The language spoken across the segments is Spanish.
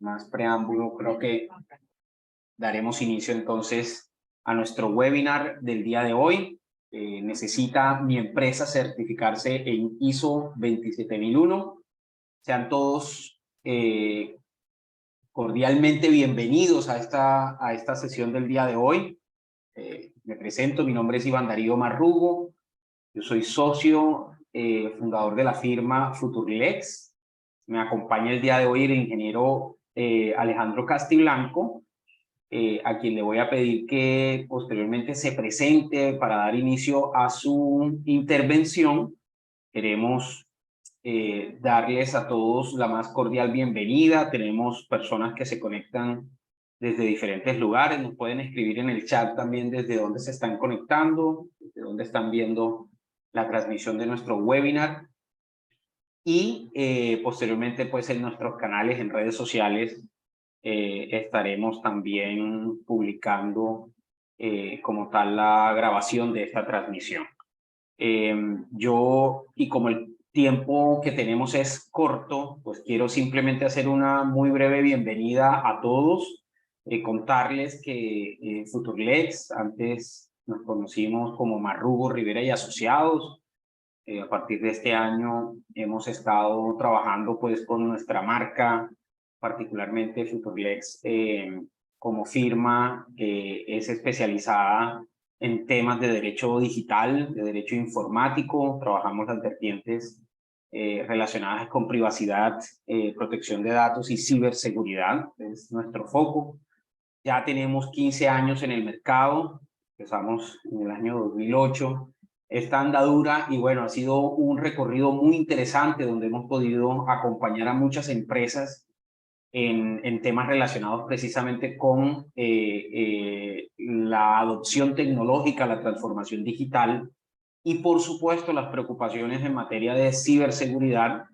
más preámbulo, creo que daremos inicio entonces a nuestro webinar del día de hoy. Necesita mi empresa certificarse en ISO 27001. Sean todos cordialmente bienvenidos a esta sesión del día de hoy. Me presento, mi nombre es Iván Darío Marrugo. Yo soy socio fundador de la firma Futurlex. Me acompaña el día de hoy el ingeniero Alejandro Castiblanco, a quien le voy a pedir que posteriormente se presente para dar inicio a su intervención. Queremos darles a todos la más cordial bienvenida. Tenemos personas que se conectan desde diferentes lugares. Nos pueden escribir en el chat también desde dónde se están conectando, desde dónde están viendo la transmisión de nuestro webinar. Y posteriormente, pues en nuestros canales, en redes sociales, estaremos también publicando como tal la grabación de esta transmisión. Y como el tiempo que tenemos es corto, pues quiero simplemente hacer una muy breve bienvenida a todos, contarles que Futurlex, antes nos conocimos como Marrugo, Rivera y Asociados. A partir de este año hemos estado trabajando pues con nuestra marca, particularmente Futurlex, como firma que es especializada en temas de derecho digital, de derecho informático. Trabajamos las vertientes relacionadas con privacidad, protección de datos y ciberseguridad, es nuestro foco. Ya tenemos 15 años en el mercado, empezamos en el año 2008. Esta andadura, y bueno, ha sido un recorrido muy interesante donde hemos podido acompañar a muchas empresas en temas relacionados precisamente con la adopción tecnológica, la transformación digital y por supuesto las preocupaciones en materia de ciberseguridad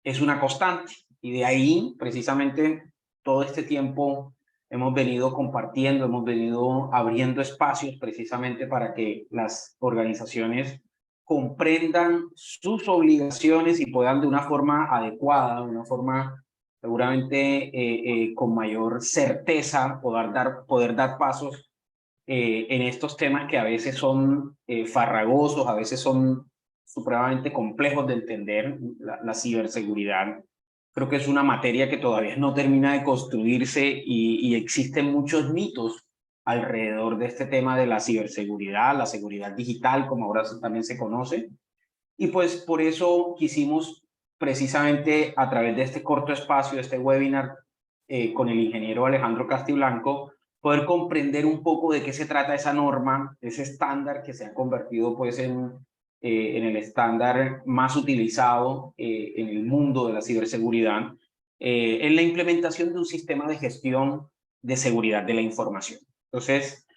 es una constante. Y de ahí precisamente todo este tiempo hemos venido compartiendo, hemos venido abriendo espacios precisamente para que las organizaciones comprendan sus obligaciones y puedan de una forma adecuada, de una forma seguramente con mayor certeza poder dar pasos en estos temas que a veces son farragosos, a veces son supremamente complejos de entender. La ciberseguridad creo que es una materia que todavía no termina de construirse y existen muchos mitos alrededor de este tema de la ciberseguridad, la seguridad digital, como ahora también se conoce. Y pues por eso quisimos precisamente a través de este corto espacio, de este webinar con el ingeniero Alejandro Castiblanco, poder comprender un poco de qué se trata esa norma, ese estándar que se ha convertido pues en el estándar más utilizado en el mundo de la ciberseguridad, en la implementación de un sistema de gestión de seguridad de la información. Entonces,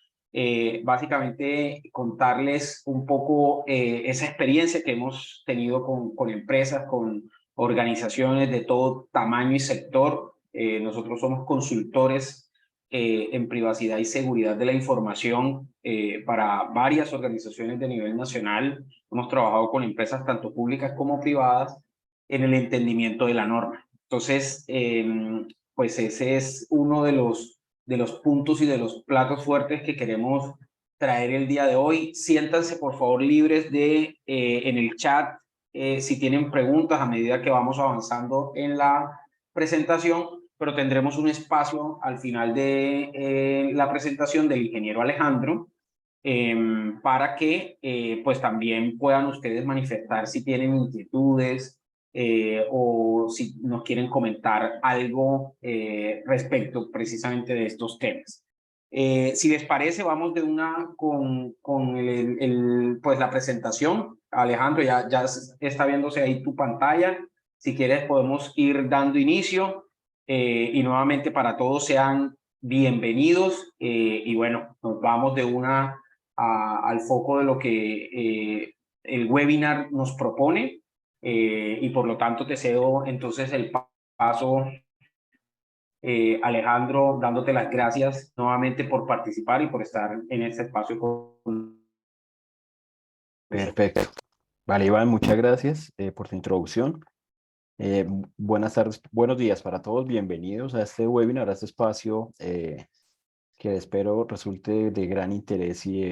básicamente contarles un poco esa experiencia que hemos tenido con empresas, con organizaciones de todo tamaño y sector. Nosotros somos consultores en privacidad y seguridad de la información para varias organizaciones de nivel nacional. Hemos trabajado con empresas tanto públicas como privadas en el entendimiento de la norma. Entonces, pues ese es uno de los puntos y de los platos fuertes que queremos traer el día de hoy. Siéntanse por favor libres de en el chat si tienen preguntas a medida que vamos avanzando en la presentación, pero tendremos un espacio al final de la presentación del ingeniero Alejandro para que pues también puedan ustedes manifestar si tienen inquietudes o si nos quieren comentar algo respecto precisamente de estos temas. Si les parece, vamos de una con pues la presentación. Alejandro, ya está viéndose ahí tu pantalla. Si quieres podemos ir dando inicio y nuevamente para todos sean bienvenidos y bueno, nos vamos de una al foco de lo que el webinar nos propone y por lo tanto te cedo entonces el paso, Alejandro, dándote las gracias nuevamente por participar y por estar en este espacio con nosotros. Perfecto. Vale, Iván, muchas gracias por tu introducción. Buenas tardes, buenos días para todos. Bienvenidos a este webinar, a este espacio que espero resulte de gran interés y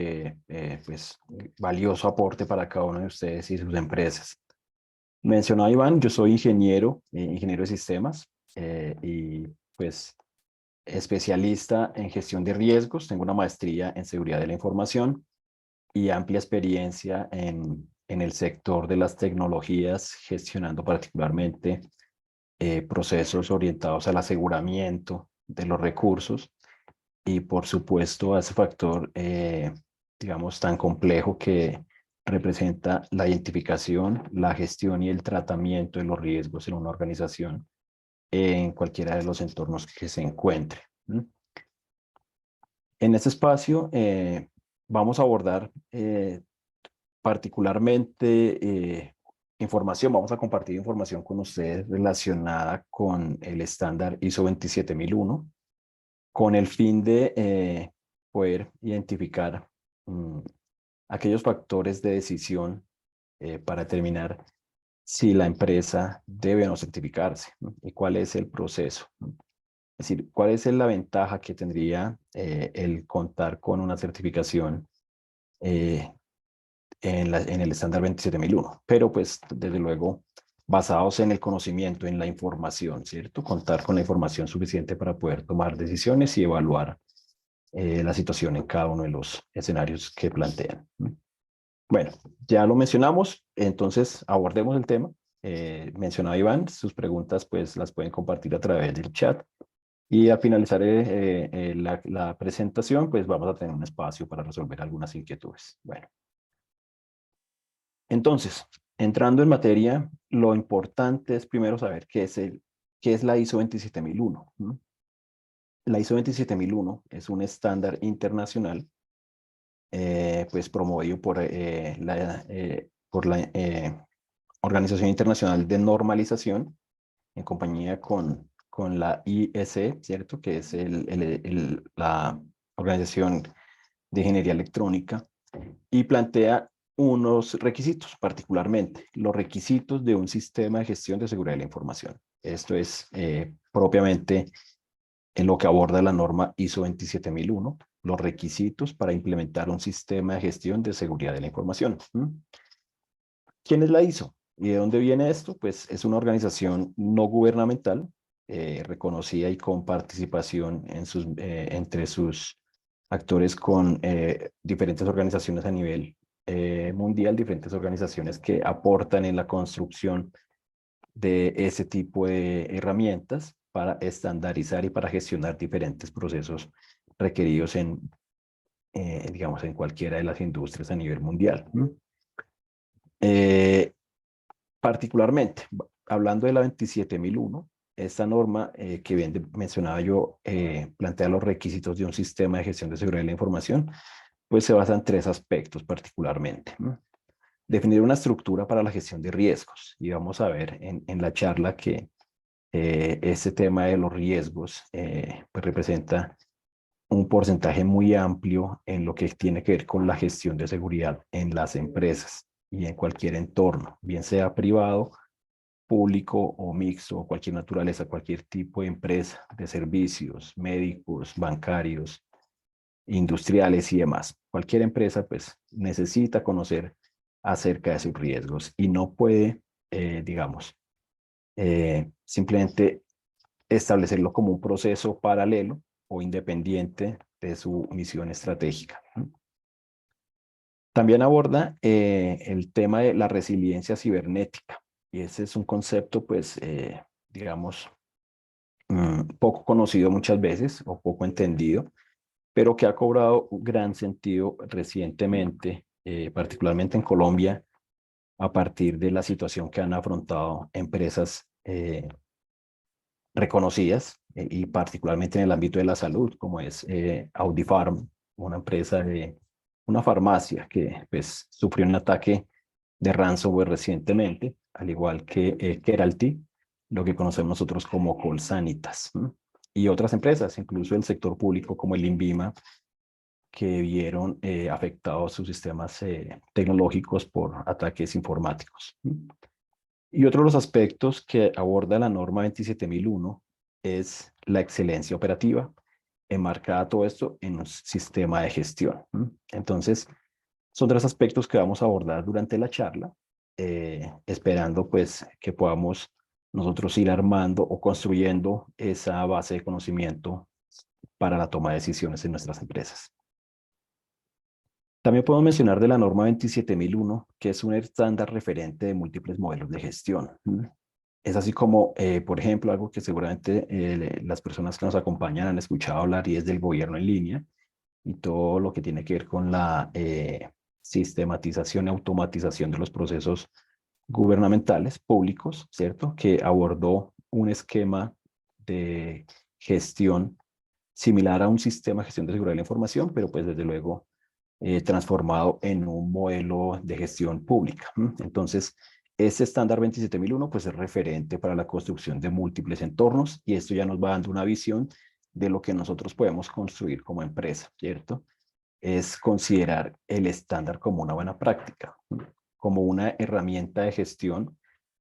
pues, valioso aporte para cada uno de ustedes y sus empresas. Mencionaba Iván, yo soy ingeniero de sistemas y pues especialista en gestión de riesgos. Tengo una maestría en seguridad de la información y amplia experiencia en el sector de las tecnologías, gestionando particularmente procesos orientados al aseguramiento de los recursos y, por supuesto, a ese factor, digamos, tan complejo que representa la identificación, la gestión y el tratamiento de los riesgos en una organización en cualquiera de los entornos que se encuentre. En este espacio vamos a abordar particularmente vamos a compartir información con ustedes relacionada con el estándar ISO 27001, con el fin de poder identificar aquellos factores de decisión para determinar si la empresa debe o no certificarse, ¿no? Y cuál es el proceso, ¿no? Es decir, cuál es la ventaja que tendría el contar con una certificación eh, en el estándar 27001, pero pues desde luego basados en el conocimiento, en la información, ¿cierto? Contar con la información suficiente para poder tomar decisiones y evaluar la situación en cada uno de los escenarios que plantean. Bueno, ya lo mencionamos, entonces abordemos el tema. Mencionaba Iván, sus preguntas pues las pueden compartir a través del chat y al finalizar la presentación pues vamos a tener un espacio para resolver algunas inquietudes. Bueno. Entonces, entrando en materia, lo importante es primero saber qué es la ISO 27001. ¿No? La ISO 27001 es un estándar internacional pues promovido por la Organización Internacional de Normalización en compañía con la IEC, ¿cierto? Que es la Organización de Ingeniería Electrónica, y plantea unos requisitos, particularmente los requisitos de un sistema de gestión de seguridad de la información. Esto es propiamente en lo que aborda la norma ISO 27001, los requisitos para implementar un sistema de gestión de seguridad de la información. ¿Quién es la ISO? ¿Y de dónde viene esto? Pues es una organización no gubernamental, reconocida y con participación entre sus actores con diferentes organizaciones a nivel mundial, diferentes organizaciones que aportan en la construcción de ese tipo de herramientas para estandarizar y para gestionar diferentes procesos requeridos digamos, en cualquiera de las industrias a nivel mundial. Eh, Particularmente, hablando de la 27001, esta norma que bien mencionaba yo, plantea los requisitos de un sistema de gestión de seguridad de la información, pues se basa en tres aspectos particularmente. Definir una estructura para la gestión de riesgos. Y vamos a ver en la charla que este tema de los riesgos pues representa un porcentaje muy amplio en lo que tiene que ver con la gestión de seguridad en las empresas y en cualquier entorno, bien sea privado, público o mixto, o cualquier naturaleza, cualquier tipo de empresa, de servicios, médicos, bancarios, industriales y demás. Cualquier empresa pues necesita conocer acerca de sus riesgos y no puede, digamos, simplemente establecerlo como un proceso paralelo o independiente de su misión estratégica. También aborda el tema de la resiliencia cibernética, y ese es un concepto, pues, digamos, poco conocido muchas veces o poco entendido, pero que ha cobrado un gran sentido recientemente, particularmente en Colombia, a partir de la situación que han afrontado empresas reconocidas y particularmente en el ámbito de la salud, como es Audifarm, una empresa de una farmacia que pues, sufrió un ataque de ransomware recientemente, al igual que Keralty, lo que conocemos nosotros como Colsanitas, ¿no? Y otras empresas, incluso el sector público como el INVIMA, que vieron afectados sus sistemas tecnológicos por ataques informáticos. Y otro de los aspectos que aborda la norma 27001 es la excelencia operativa, enmarcada todo esto en un sistema de gestión. Entonces, son tres aspectos que vamos a abordar durante la charla, esperando pues que podamos nosotros ir armando o construyendo esa base de conocimiento para la toma de decisiones en nuestras empresas. También podemos mencionar de la norma 27001, que es un estándar referente de múltiples modelos de gestión. Es así como, por ejemplo, algo que seguramente las personas que nos acompañan han escuchado hablar y es del gobierno en línea y todo lo que tiene que ver con la sistematización y automatización de los procesos gubernamentales públicos, ¿cierto? Que abordó un esquema de gestión similar a un sistema de gestión de seguridad de la información, pero pues desde luego transformado en un modelo de gestión pública. Entonces, ese estándar 27001 pues es referente para la construcción de múltiples entornos y esto ya nos va dando una visión de lo que nosotros podemos construir como empresa, ¿cierto? Es considerar el estándar como una buena práctica, como una herramienta de gestión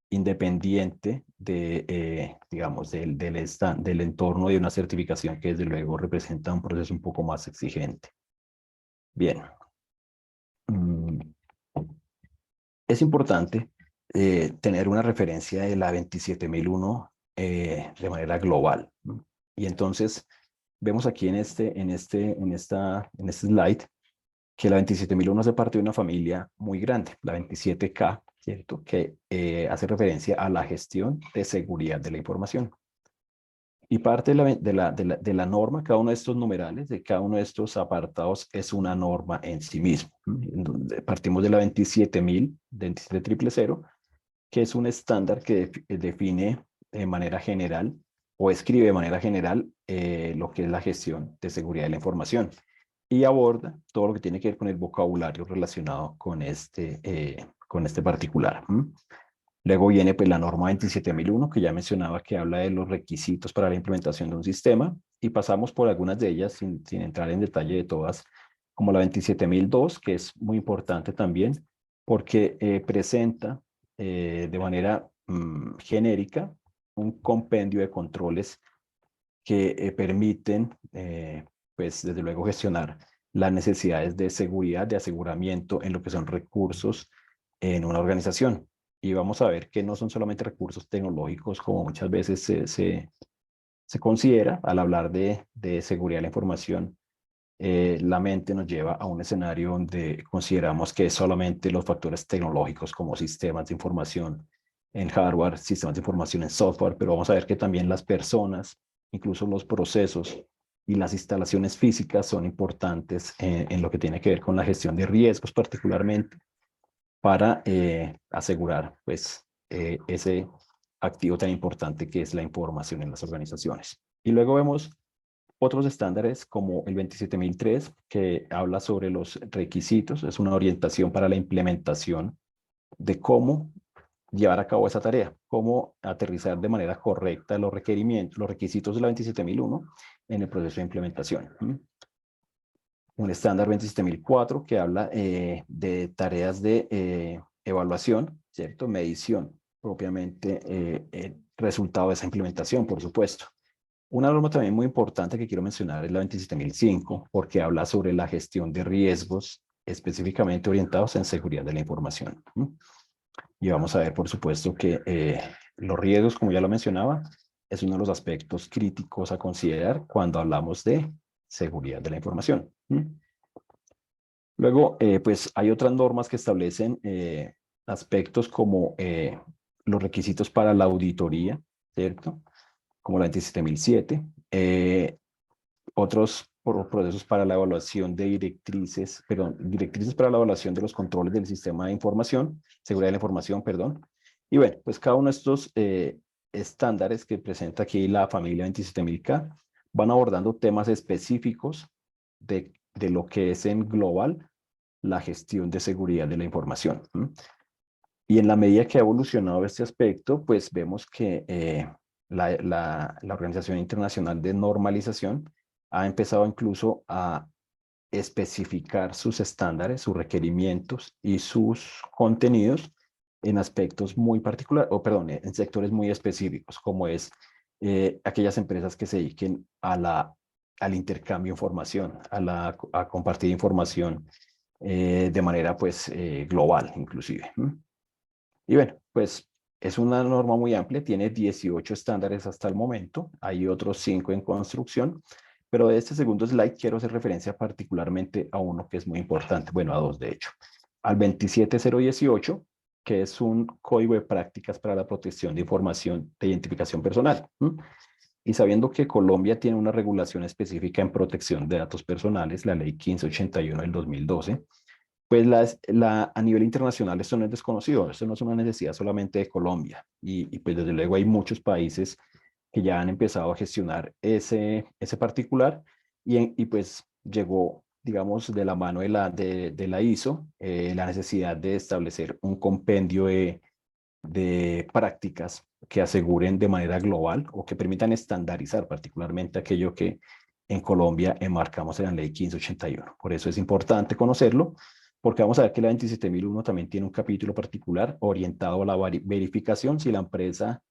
independiente de, digamos, del entorno de una certificación que desde luego representa un proceso un poco más exigente. Bien. Es importante tener una referencia de la 27001 de manera global. Y entonces vemos aquí en este slide que la 27001 hace parte de una familia muy grande, la 27K, ¿cierto? Que hace referencia a la gestión de seguridad de la información. Y parte de la norma, cada uno de estos numerales, de cada uno de estos apartados es una norma en sí mismo. Partimos de la 27000, que es un estándar que define de manera general o escribe de manera general lo que es la gestión de seguridad de la información y aborda todo lo que tiene que ver con el vocabulario relacionado con este particular. Luego viene pues, la norma 27001, que ya mencionaba, que habla de los requisitos para la implementación de un sistema, y pasamos por algunas de ellas sin entrar en detalle de todas, como la 27002, que es muy importante también, porque presenta de manera genérica un compendio de controles que permiten, pues desde luego, gestionar las necesidades de seguridad, de aseguramiento en lo que son recursos en una organización. Y vamos a ver que no son solamente recursos tecnológicos como muchas veces se considera al hablar de seguridad de la información. La mente nos lleva a un escenario donde consideramos que es solamente los factores tecnológicos como sistemas de información en hardware, sistemas de información en software, pero vamos a ver que también las personas, incluso los procesos y las instalaciones físicas son importantes en lo que tiene que ver con la gestión de riesgos particularmente para asegurar pues, ese activo tan importante que es la información en las organizaciones. Y luego vemos otros estándares como el 27003, que habla sobre los requisitos, es una orientación para la implementación de cómo llevar a cabo esa tarea, cómo aterrizar de manera correcta los requerimientos, los requisitos de la 27001 en el proceso de implementación. Un estándar 27004 que habla de tareas de evaluación, ¿cierto? Medición, propiamente resultado de esa implementación, por supuesto. Una norma también muy importante que quiero mencionar es la 27005, porque habla sobre la gestión de riesgos específicamente orientados en seguridad de la información. Y vamos a ver, por supuesto, que los riesgos, como ya lo mencionaba, es uno de los aspectos críticos a considerar cuando hablamos de seguridad de la información. Luego, pues hay otras normas que establecen aspectos como los requisitos para la auditoría, ¿cierto? Como la 27007, otros procesos para la evaluación de directrices, perdón, directrices para la evaluación de los controles del sistema de información, seguridad de la información, perdón. Y bueno, pues cada uno de estos estándares que presenta aquí la familia 27000K van abordando temas específicos de lo que es en global la gestión de seguridad de la información. Y en la medida que ha evolucionado este aspecto, pues vemos que la Organización Internacional de Normalización ha empezado incluso a especificar sus estándares, sus requerimientos y sus contenidos en aspectos muy particulares, o perdón, en sectores muy específicos, como es aquellas empresas que se dediquen al intercambio de información, a compartir información de manera pues global inclusive. Y bueno, pues es una norma muy amplia, tiene 18 estándares hasta el momento, hay otros 5 en construcción, pero de este segundo slide quiero hacer referencia particularmente a uno que es muy importante, bueno, a dos de hecho, al 27018, que es un código de prácticas para la protección de información de identificación personal. Y sabiendo que Colombia tiene una regulación específica en protección de datos personales, la ley 1581 del 2012, pues a nivel internacional esto no es desconocido, esto no es una necesidad solamente de Colombia. Y pues desde luego hay muchos países que ya han empezado a gestionar ese particular y pues llegó, digamos, de la mano de la ISO, la necesidad de establecer un compendio de prácticas que aseguren de manera global o que permitan estandarizar particularmente aquello que en Colombia enmarcamos en la ley 1581. Por eso es importante conocerlo, porque vamos a ver que la 27001 también tiene un capítulo particular orientado a la verificación si la empresa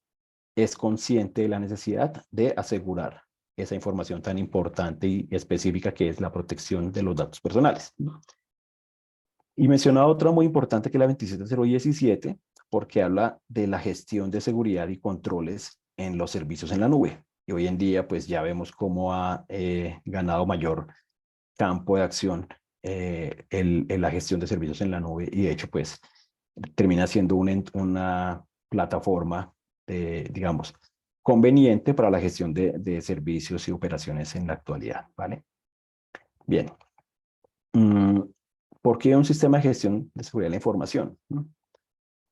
es consciente de la necesidad de asegurar esa información tan importante y específica que es la protección de los datos personales. Y mencionaba otra muy importante que es la 27017, porque habla de la gestión de seguridad y controles en los servicios en la nube. Y hoy en día, pues ya vemos cómo ha ganado mayor campo de acción la gestión de servicios en la nube. Y de hecho, pues termina siendo una plataforma, digamos, conveniente para la gestión de servicios y operaciones en la actualidad, ¿vale? Bien. ¿Por qué un sistema de gestión de seguridad de la información?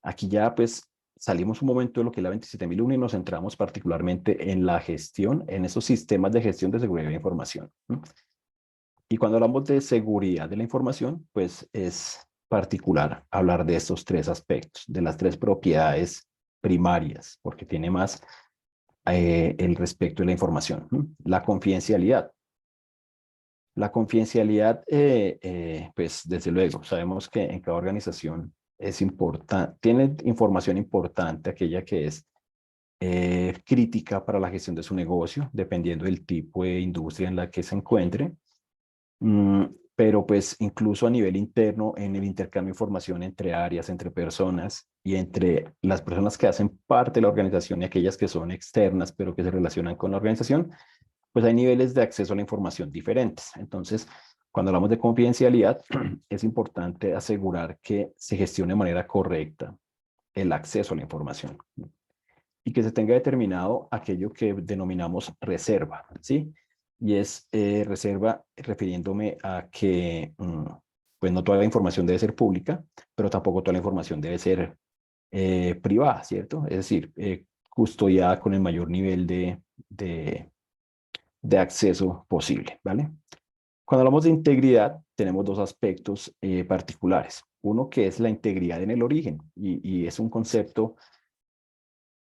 Aquí ya pues salimos un momento de lo que es la 27001 y nos centramos particularmente en la gestión, en esos sistemas de gestión de seguridad de la información. Y cuando hablamos de seguridad de la información, pues es particular hablar de estos tres aspectos, de las tres propiedades primarias, porque tiene más el respecto de la información. La confidencialidad. La confidencialidad, pues desde luego, sabemos que en cada organización es importante, tiene información importante, aquella que es crítica para la gestión de su negocio, dependiendo del tipo de industria en la que se encuentre. Pero pues incluso a nivel interno, en el intercambio de información entre áreas, entre personas y entre las personas que hacen parte de la organización y aquellas que son externas, pero que se relacionan con la organización, pues hay niveles de acceso a la información diferentes. Entonces, cuando hablamos de confidencialidad, es importante asegurar que se gestione de manera correcta el acceso a la información y que se tenga determinado aquello que denominamos reserva, ¿sí? Y es reserva refiriéndome a que, pues no toda la información debe ser pública, pero tampoco toda la información debe ser privada, ¿cierto? Es decir, custodiada con el mayor nivel de acceso posible, ¿vale? Cuando hablamos de integridad, tenemos dos aspectos particulares. Uno que es la integridad en el origen, y es un concepto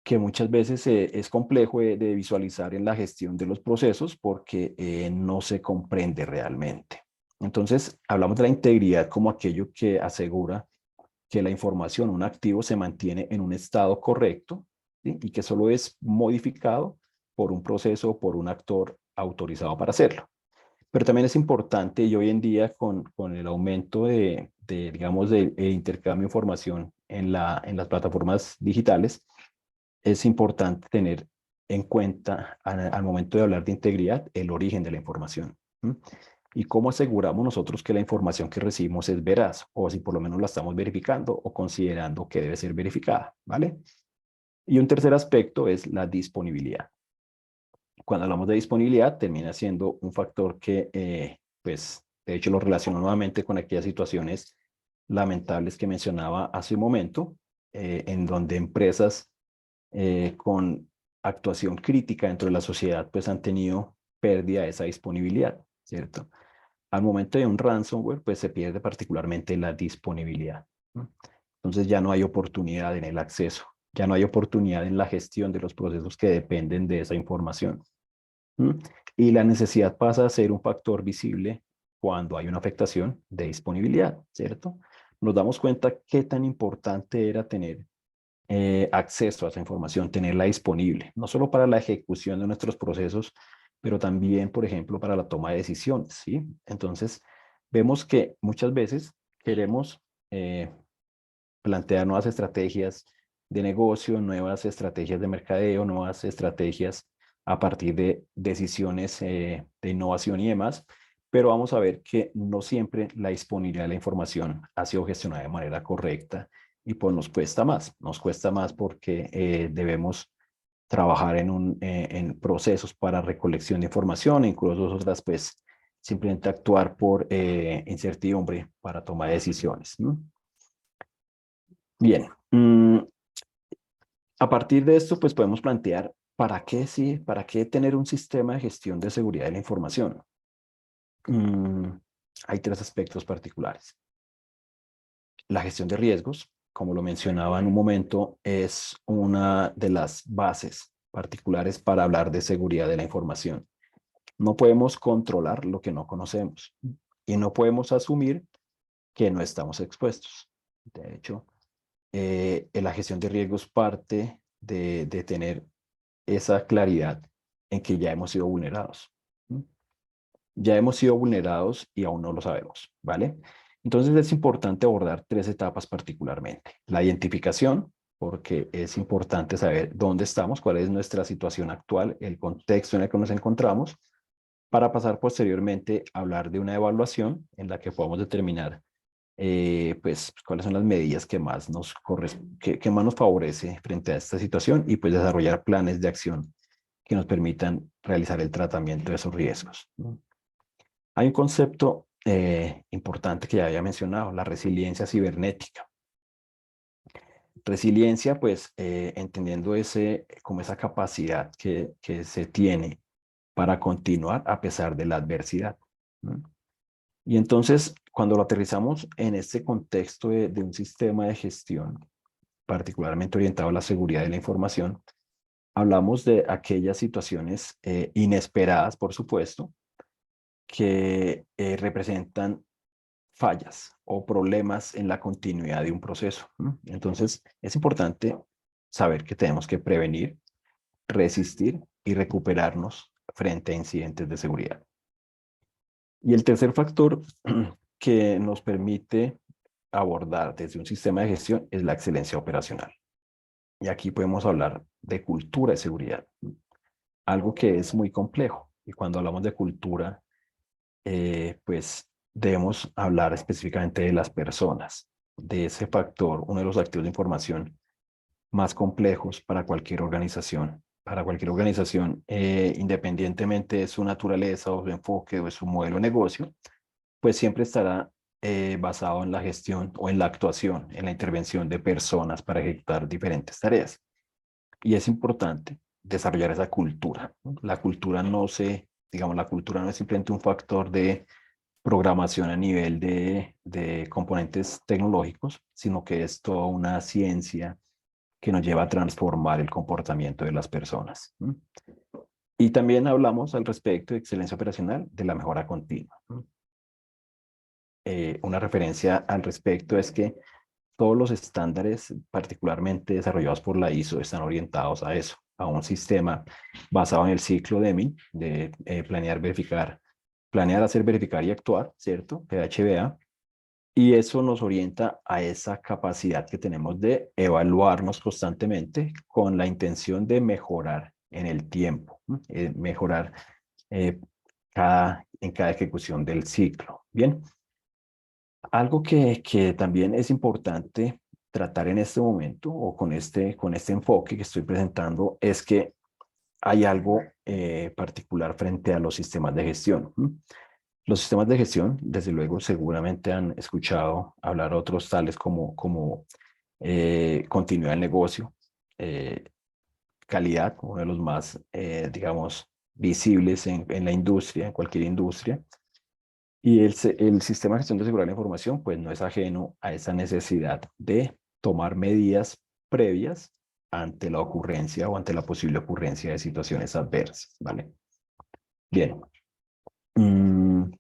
que muchas veces es complejo de visualizar en la gestión de los procesos porque no se comprende realmente. Entonces, hablamos de la integridad como aquello que asegura que la información, un activo, se mantiene en un estado correcto, ¿sí? Y que solo es modificado por un proceso o por un actor autorizado para hacerlo. Pero también es importante, y hoy en día con el aumento digamos, del intercambio de información en las plataformas digitales, es importante tener en cuenta al momento de hablar de integridad el origen de la información. Y cómo aseguramos nosotros que la información que recibimos es veraz, o si por lo menos la estamos verificando o considerando que debe ser verificada, ¿vale? Y un tercer aspecto es la disponibilidad. Cuando hablamos de disponibilidad, termina siendo un factor que, pues, de hecho lo relaciono nuevamente con aquellas situaciones lamentables que mencionaba hace un momento, en donde empresas con actuación crítica dentro de la sociedad, pues han tenido pérdida de esa disponibilidad, ¿cierto? Al momento de un ransomware, pues se pierde particularmente la disponibilidad, ¿no? Entonces ya no hay oportunidad en el acceso, ya no hay oportunidad en la gestión de los procesos que dependen de esa información. Y la necesidad pasa a ser un factor visible cuando hay una afectación de disponibilidad, ¿cierto? Nos damos cuenta qué tan importante era tener acceso a esa información, tenerla disponible, no solo para la ejecución de nuestros procesos, pero también, por ejemplo, para la toma de decisiones, ¿sí? Entonces, vemos que muchas veces queremos plantear nuevas estrategias de negocio, nuevas estrategias de mercadeo, nuevas estrategias a partir de decisiones de innovación y demás, pero vamos a ver que no siempre la disponibilidad de la información ha sido gestionada de manera correcta y pues nos cuesta más porque debemos trabajar en procesos para recolección de información, incluso otras pues simplemente actuar por incertidumbre para tomar decisiones, ¿no? Bien, a partir de esto, pues podemos plantear para qué sí, para qué tener un sistema de gestión de seguridad de la información. Mm, Hay tres aspectos particulares. La gestión de riesgos, como lo mencionaba en un momento, es una de las bases particulares para hablar de seguridad de la información. No podemos controlar lo que no conocemos y no podemos asumir que no estamos expuestos. De hecho, la gestión de riesgos parte de tener esa claridad en que ya hemos sido vulnerados. ¿Sí? Ya hemos sido vulnerados y aún no lo sabemos, ¿vale? Entonces es importante abordar tres etapas particularmente. La identificación, porque es importante saber dónde estamos, cuál es nuestra situación actual, el contexto en el que nos encontramos, para pasar posteriormente a hablar de una evaluación en la que podamos determinar pues cuáles son las medidas que más nos favorece frente a esta situación y pues desarrollar planes de acción que nos permitan realizar el tratamiento de esos riesgos, ¿no? Hay un concepto importante que ya había mencionado, la resiliencia cibernética. Resiliencia, pues, entendiendo como esa capacidad que se tiene para continuar a pesar de la adversidad, ¿no? Y entonces, cuando lo aterrizamos en este contexto de un sistema de gestión, particularmente orientado a la seguridad de la información, hablamos de aquellas situaciones inesperadas, por supuesto, que representan fallas o problemas en la continuidad de un proceso, ¿no? Entonces, es importante saber que tenemos que prevenir, resistir y recuperarnos frente a incidentes de seguridad. Y el tercer factor que nos permite abordar desde un sistema de gestión es la excelencia operacional. Y aquí podemos hablar de cultura de seguridad, algo que es muy complejo. Y cuando hablamos de cultura, pues debemos hablar específicamente de las personas, de ese factor, uno de los activos de información más complejos para cualquier organización. Para cualquier organización, independientemente de su naturaleza o su enfoque o de su modelo de negocio, pues siempre estará basado en la gestión o en la actuación, en la intervención de personas para ejecutar diferentes tareas. Y es importante desarrollar esa cultura, ¿no? La cultura digamos, la cultura no es simplemente un factor de programación a nivel de componentes tecnológicos, sino que es toda una ciencia que nos lleva a transformar el comportamiento de las personas, ¿no? Y también hablamos al respecto de excelencia operacional, de la mejora continua, ¿no? Una referencia al respecto es que todos los estándares, particularmente desarrollados por la ISO, están orientados a eso, a un sistema basado en el ciclo Deming de planear, hacer, verificar y actuar, ¿cierto? PHBA. Y eso nos orienta a esa capacidad que tenemos de evaluarnos constantemente con la intención de mejorar en el tiempo, ¿no? Mejorar eh, en cada ejecución del ciclo. Bien. Algo que también es importante tratar en este momento o con este enfoque que estoy presentando es que hay algo particular frente a los sistemas de gestión. Los sistemas de gestión, desde luego, seguramente han escuchado hablar otros tales como continuidad del negocio, eh, calidad, uno de los más, digamos, visibles en la industria, en cualquier industria. Y el sistema de gestión de seguridad de la información, pues no es ajeno a esa necesidad de tomar medidas previas ante la ocurrencia o ante la posible ocurrencia de situaciones adversas, ¿vale? Bien. Mm,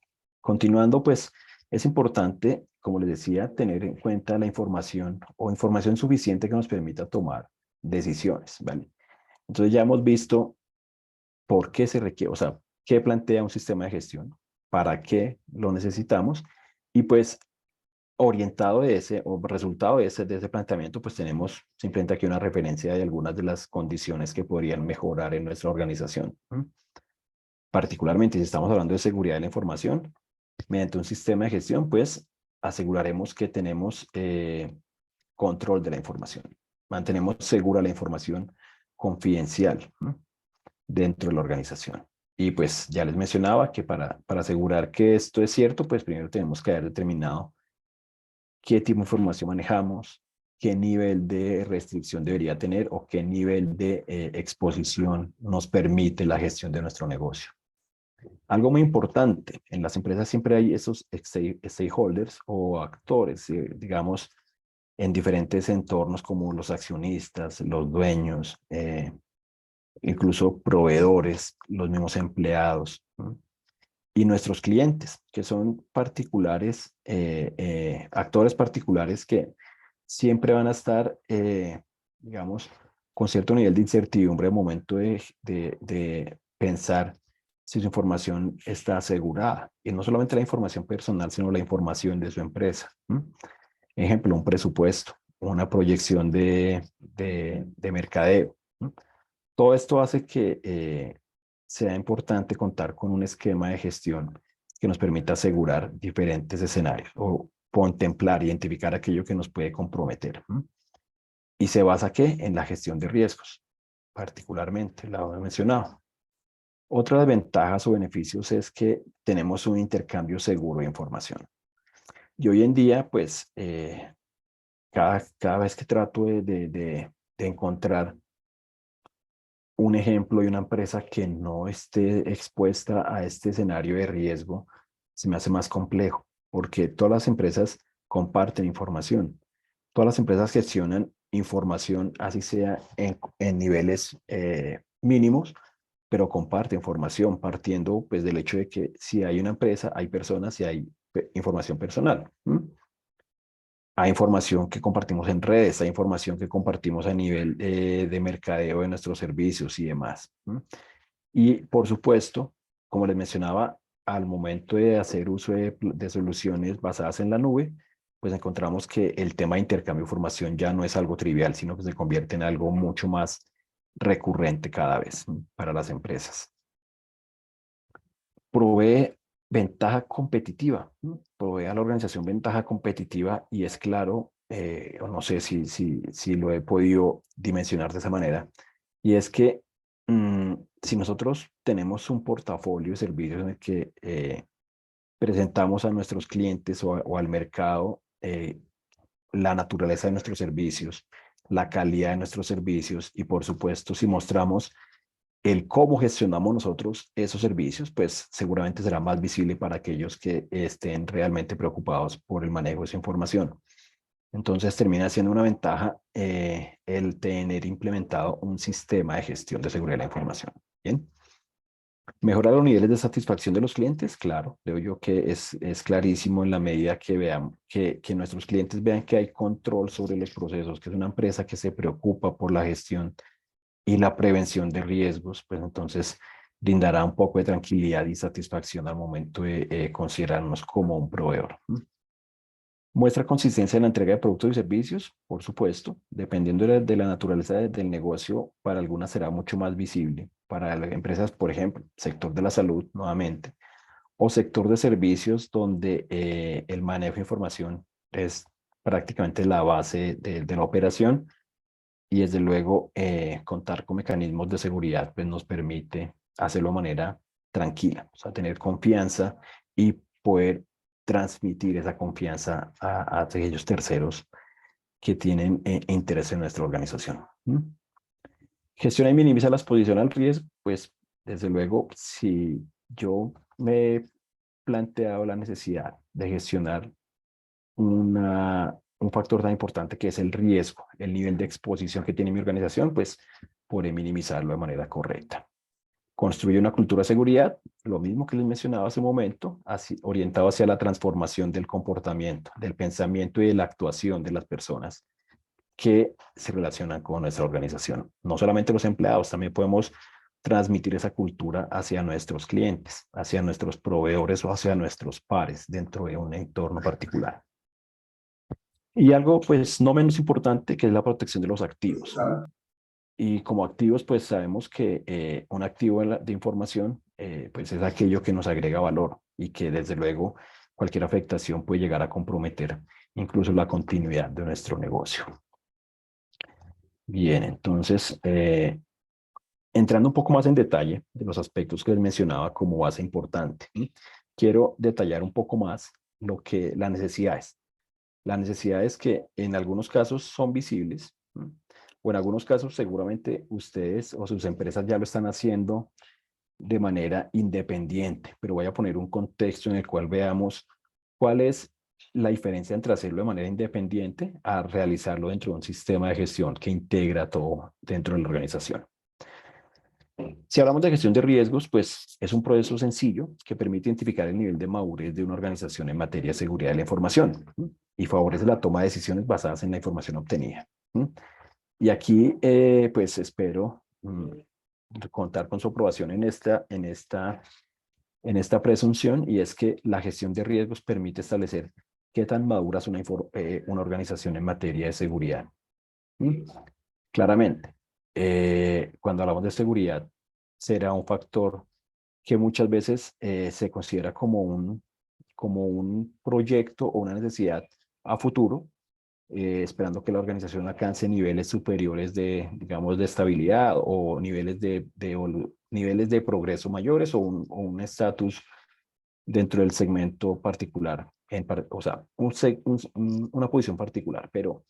Continuando, pues, Es importante, como les decía, tener en cuenta la información o información suficiente que nos permita tomar decisiones, ¿vale? Entonces ya hemos visto por qué se requiere, o sea, qué plantea un sistema de gestión, para qué lo necesitamos, y pues orientado de ese o resultado de ese planteamiento, pues tenemos simplemente aquí una referencia de algunas de las condiciones que podrían mejorar en nuestra organización. Particularmente si estamos hablando de seguridad de la información, mediante un sistema de gestión, pues aseguraremos que tenemos control de la información. Mantenemos segura la información confidencial dentro de la organización. Y pues ya les mencionaba que para asegurar que esto es cierto, pues primero tenemos que haber determinado qué tipo de información manejamos, qué nivel de restricción debería tener o qué nivel de exposición nos permite la gestión de nuestro negocio. Algo muy importante, en las empresas siempre hay esos stakeholders o actores, digamos, en diferentes entornos como los accionistas, los dueños, incluso proveedores, los mismos empleados, ¿no? Y nuestros clientes, que son particulares, actores particulares que siempre van a estar, digamos, con cierto nivel de incertidumbre al momento de pensar si su información está asegurada. Y no solamente la información personal, sino la información de su empresa. Ejemplo, un presupuesto, una proyección de mercadeo. Todo esto hace que sea importante contar con un esquema de gestión que nos permita asegurar diferentes escenarios o contemplar, identificar aquello que nos puede comprometer. ¿Y se basa qué? En la gestión de riesgos, particularmente, la he mencionado. Otra de las ventajas o beneficios es que tenemos un intercambio seguro de información. Y hoy en día, pues, cada vez que trato de encontrar un ejemplo de una empresa que no esté expuesta a este escenario de riesgo, se me hace más complejo, porque todas las empresas comparten información. Todas las empresas gestionan información, así sea en niveles mínimos, pero comparte información partiendo pues del hecho de que si hay una empresa, hay personas y hay información personal. Hay información que compartimos en redes, hay información que compartimos a nivel de mercadeo de nuestros servicios y demás. Y por supuesto, como les mencionaba, al momento de hacer uso de soluciones basadas en la nube, pues encontramos que el tema de intercambio de información ya no es algo trivial, sino que se convierte en algo mucho más recurrente cada vez para las empresas. Provee ventaja competitiva, provee a la organización ventaja competitiva y es claro, o no sé si lo he podido dimensionar de esa manera, y es que si nosotros tenemos un portafolio de servicios en el que presentamos a nuestros clientes o al mercado la naturaleza de nuestros servicios, la calidad de nuestros servicios y por supuesto si mostramos el cómo gestionamos nosotros esos servicios, pues seguramente será más visible para aquellos que estén realmente preocupados por el manejo de esa información. Entonces termina siendo una ventaja el tener implementado un sistema de gestión de seguridad de la información. Bien. Mejorar los niveles de satisfacción de los clientes, claro, creo yo que es clarísimo en la medida que vean, que nuestros clientes vean que hay control sobre los procesos, que es una empresa que se preocupa por la gestión y la prevención de riesgos, pues entonces brindará un poco de tranquilidad y satisfacción al momento de considerarnos como un proveedor. Muestra consistencia en la entrega de productos y servicios, por supuesto, dependiendo de la naturaleza del negocio, para algunas será mucho más visible. Para las empresas, por ejemplo, sector de la salud, nuevamente, o sector de servicios donde el manejo de información es prácticamente la base de la operación y desde luego contar con mecanismos de seguridad pues nos permite hacerlo de manera tranquila, o sea, tener confianza y poder transmitir esa confianza a aquellos terceros que tienen interés en nuestra organización. Gestiona y minimiza la exposición al riesgo, pues desde luego si yo me he planteado la necesidad de gestionar un factor tan importante que es el riesgo, el nivel de exposición que tiene mi organización, pues podré minimizarlo de manera correcta. Construye una cultura de seguridad, lo mismo que les mencionaba hace un momento, orientado hacia la transformación del comportamiento, del pensamiento y de la actuación de las personas que se relacionan con nuestra organización. No solamente los empleados, también podemos transmitir esa cultura hacia nuestros clientes, hacia nuestros proveedores o hacia nuestros pares dentro de un entorno particular. Y algo, pues, no menos importante, que es la protección de los activos. Y como activos, pues sabemos que un activo de información, pues es aquello que nos agrega valor y que desde luego cualquier afectación puede llegar a comprometer incluso la continuidad de nuestro negocio. Bien, entonces, entrando un poco más en detalle de los aspectos que les mencionaba como base importante, quiero detallar un poco más lo que las necesidades. Las necesidades que en algunos casos son visibles, o en algunos casos seguramente ustedes o sus empresas ya lo están haciendo de manera independiente, pero voy a poner un contexto en el cual veamos cuál es la diferencia entre hacerlo de manera independiente a realizarlo dentro de un sistema de gestión que integra todo dentro de la organización. Si hablamos de gestión de riesgos, pues es un proceso sencillo que permite identificar el nivel de madurez de una organización en materia de seguridad de la información y favorece la toma de decisiones basadas en la información obtenida. Y aquí, pues espero contar con su aprobación en esta presunción, y es que la gestión de riesgos permite establecer qué tan madura es una organización en materia de seguridad. Claramente, cuando hablamos de seguridad, será un factor que muchas veces se considera como un proyecto o una necesidad a futuro, esperando que la organización alcance niveles superiores de, digamos, de estabilidad o niveles de progreso mayores o un estatus dentro del segmento particular, o sea, una posición particular, pero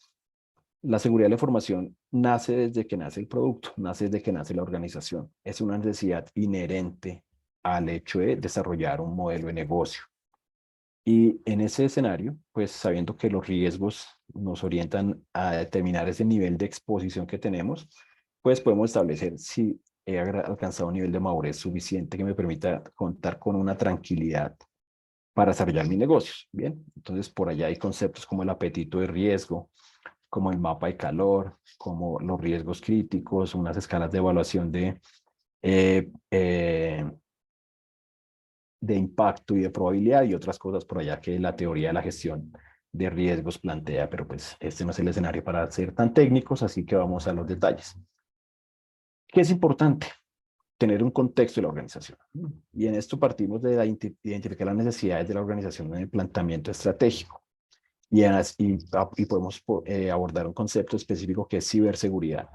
la seguridad de la información nace desde que nace el producto, nace desde que nace la organización. Es una necesidad inherente al hecho de desarrollar un modelo de negocio. Y en ese escenario, pues sabiendo que los riesgos nos orientan a determinar ese nivel de exposición que tenemos, pues podemos establecer si he alcanzado un nivel de madurez suficiente que me permita contar con una tranquilidad para desarrollar mis negocios. Bien, entonces por allá hay conceptos como el apetito de riesgo, como el mapa de calor, como los riesgos críticos, unas escalas de evaluación eh, eh, de impacto y de probabilidad y otras cosas por allá que la teoría de la gestión de riesgos plantea, pero pues este no es el escenario para ser tan técnicos, así que vamos a los detalles. ¿Qué es importante? Tener un contexto de la organización. Y en esto partimos de identificar las necesidades de la organización en el planteamiento estratégico. Y podemos abordar un concepto específico que es ciberseguridad.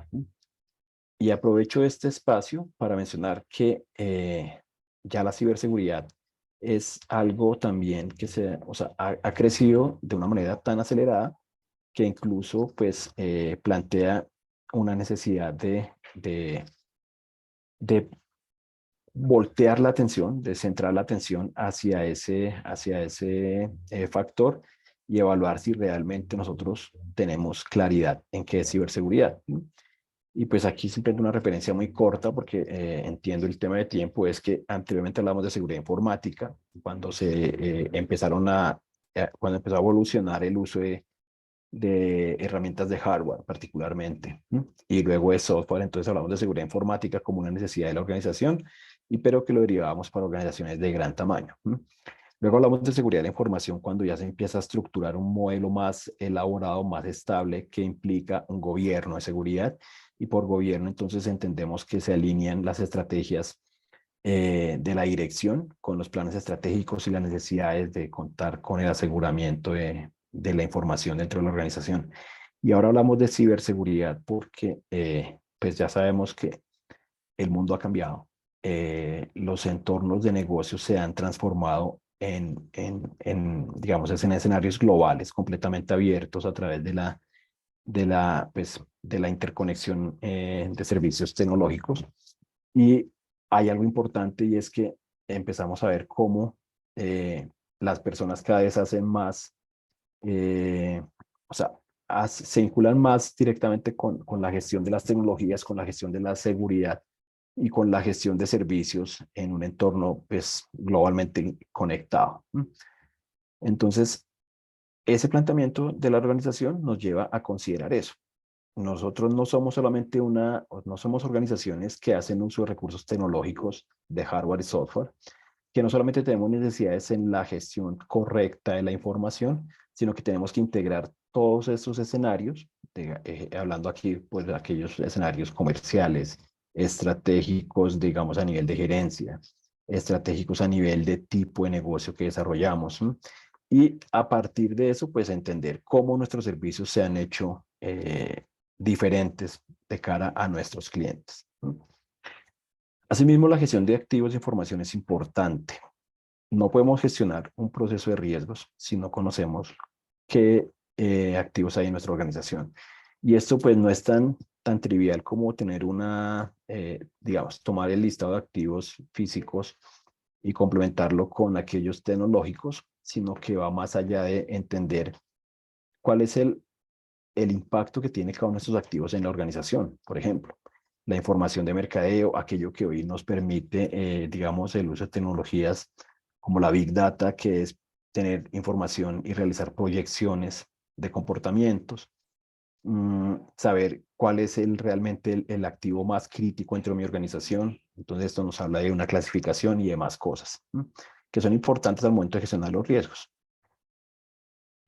Y aprovecho este espacio para mencionar que ya la ciberseguridad es algo también que ha crecido de una manera tan acelerada que incluso pues, plantea una necesidad de voltear la atención, de centrar la atención hacia ese factor y evaluar si realmente nosotros tenemos claridad en qué es ciberseguridad. Y pues aquí simplemente una referencia muy corta porque entiendo el tema de tiempo, es que anteriormente hablamos de seguridad informática, cuando cuando empezó a evolucionar el uso de herramientas de hardware particularmente, y luego de software. Entonces hablamos de seguridad informática como una necesidad de la organización, pero que lo derivamos para organizaciones de gran tamaño. Luego hablamos de seguridad de la información cuando ya se empieza a estructurar un modelo más elaborado, más estable, que implica un gobierno de seguridad, y por gobierno entonces entendemos que se alinean las estrategias de la dirección con los planes estratégicos y las necesidades de contar con el aseguramiento de la información dentro de la organización. Y ahora hablamos de ciberseguridad porque pues ya sabemos que el mundo ha cambiado. Los entornos de negocios se han transformado digamos, en escenarios globales completamente abiertos a través de la interconexión de servicios tecnológicos. Y hay algo importante, y es que empezamos a ver cómo las personas cada vez hacen más, eh, o sea, se vinculan más directamente con la gestión de las tecnologías, con la gestión de la seguridad, y con la gestión de servicios en un entorno pues, globalmente conectado. Entonces, ese planteamiento de la organización nos lleva a considerar eso. Nosotros no somos solamente no somos organizaciones que hacen uso de recursos tecnológicos de hardware y software, que no solamente tenemos necesidades en la gestión correcta de la información, sino que tenemos que integrar todos estos escenarios, hablando aquí pues, de aquellos escenarios comerciales, estratégicos, digamos, a nivel de gerencia, estratégicos a nivel de tipo de negocio que desarrollamos. Y a partir de eso, pues entender cómo nuestros servicios se han hecho diferentes de cara a nuestros clientes. Asimismo, la gestión de activos de información es importante. No podemos gestionar un proceso de riesgos si no conocemos qué activos hay en nuestra organización. Y esto pues no es tan trivial como tener digamos, tomar el listado de activos físicos y complementarlo con aquellos tecnológicos, sino que va más allá de entender cuál es el impacto que tiene cada uno de estos activos en la organización. Por ejemplo, la información de mercadeo, aquello que hoy nos permite, digamos, el uso de tecnologías como la Big Data, que es tener información y realizar proyecciones de comportamientos, saber cuál es realmente el activo más crítico dentro de mi organización. Entonces, esto nos habla de una clasificación y demás cosas, que son importantes al momento de gestionar los riesgos.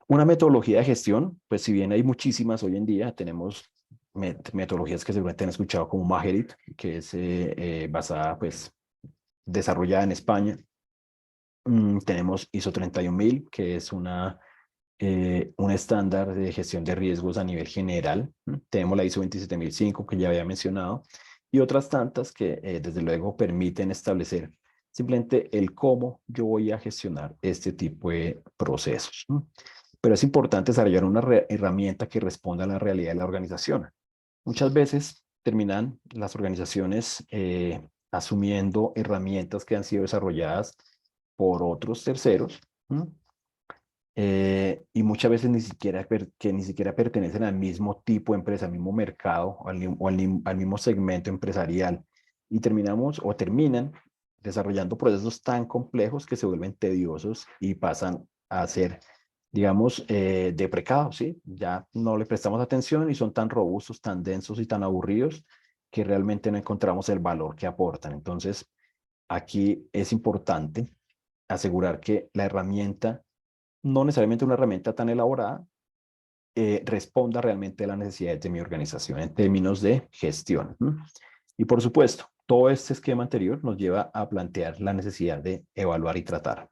Una metodología de gestión, pues si bien hay muchísimas hoy en día, tenemos metodologías que seguramente han escuchado como Magerit, que es basada, pues, desarrollada en España. Tenemos ISO 31000, que es un estándar de gestión de riesgos a nivel general. Tenemos la ISO 27005, que ya había mencionado, y otras tantas que desde luego permiten establecer simplemente el cómo yo voy a gestionar este tipo de procesos. Pero es importante desarrollar una herramienta que responda a la realidad de la organización. Muchas veces terminan las organizaciones asumiendo herramientas que han sido desarrolladas por otros terceros, y muchas veces que ni siquiera pertenecen al mismo tipo de empresa, al mismo mercado al mismo segmento empresarial. Y terminan desarrollando procesos tan complejos que se vuelven tediosos y pasan a ser, digamos, deprecados, ¿sí? Ya no le prestamos atención y son tan robustos, tan densos y tan aburridos que realmente no encontramos el valor que aportan. Entonces, aquí es importante asegurar que la herramienta, no necesariamente una herramienta tan elaborada, responda realmente a las necesidades de mi organización en términos de gestión. Y por supuesto, todo este esquema anterior nos lleva a plantear la necesidad de evaluar y tratar.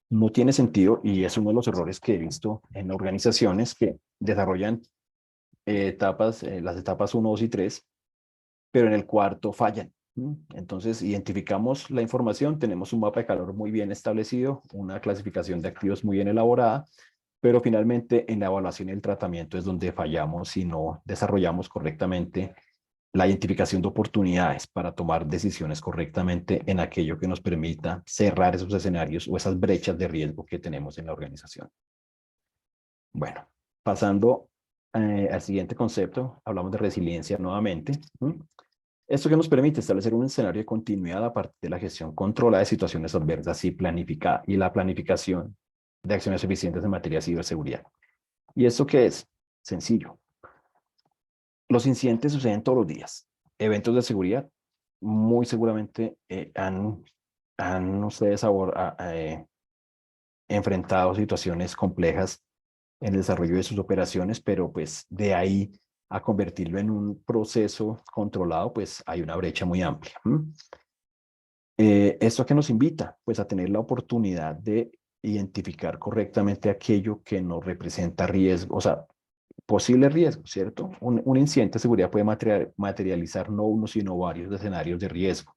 No tiene sentido, y es uno de los errores que he visto en organizaciones que desarrollan las etapas 1, 2 y 3, pero en el cuarto fallan. Entonces, identificamos la información, tenemos un mapa de calor muy bien establecido, una clasificación de activos muy bien elaborada, pero finalmente en la evaluación y el tratamiento es donde fallamos y no desarrollamos correctamente la identificación de oportunidades para tomar decisiones correctamente en aquello que nos permita cerrar esos escenarios o esas brechas de riesgo que tenemos en la organización. Bueno, pasando al siguiente concepto, hablamos de resiliencia nuevamente. Esto que nos permite establecer un escenario de continuidad a partir de la gestión controlada de situaciones adversas y planificada, y la planificación de acciones eficientes en materia de ciberseguridad. ¿Y esto qué es? Sencillo. Los incidentes suceden todos los días. Eventos de seguridad, muy seguramente han ustedes enfrentado situaciones complejas en el desarrollo de sus operaciones, pero pues de ahí a convertirlo en un proceso controlado, pues hay una brecha muy amplia. ¿Esto a qué nos invita? Pues a tener la oportunidad de identificar correctamente aquello que nos representa riesgo, o sea, posible riesgo, ¿cierto? Un incidente de seguridad puede materializar no uno, sino varios escenarios de riesgo.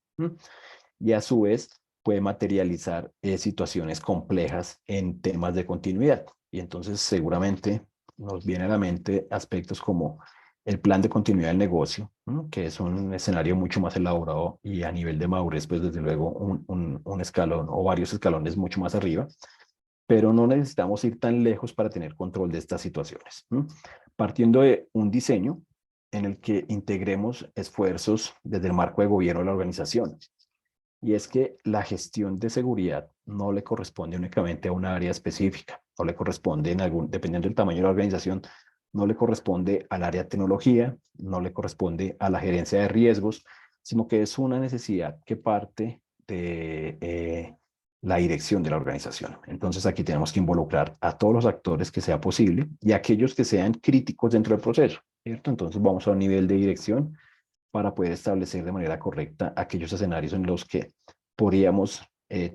Y a su vez puede materializar situaciones complejas en temas de continuidad. Y entonces seguramente nos viene a la mente aspectos como el plan de continuidad del negocio, que es un escenario mucho más elaborado y a nivel de madurez, pues desde luego un escalón o varios escalones mucho más arriba, pero no necesitamos ir tan lejos para tener control de estas situaciones. Partiendo de un diseño, en el que integremos esfuerzos desde el marco de gobierno de la organización. Y es que la gestión de seguridad no le corresponde únicamente a una área específica, no le corresponde dependiendo del tamaño de la organización, no le corresponde al área de tecnología, no le corresponde a la gerencia de riesgos, sino que es una necesidad que parte de la dirección de la organización. Entonces aquí tenemos que involucrar a todos los actores que sea posible y a aquellos que sean críticos dentro del proceso, ¿cierto? Entonces vamos a un nivel de dirección para poder establecer de manera correcta aquellos escenarios en los que podríamos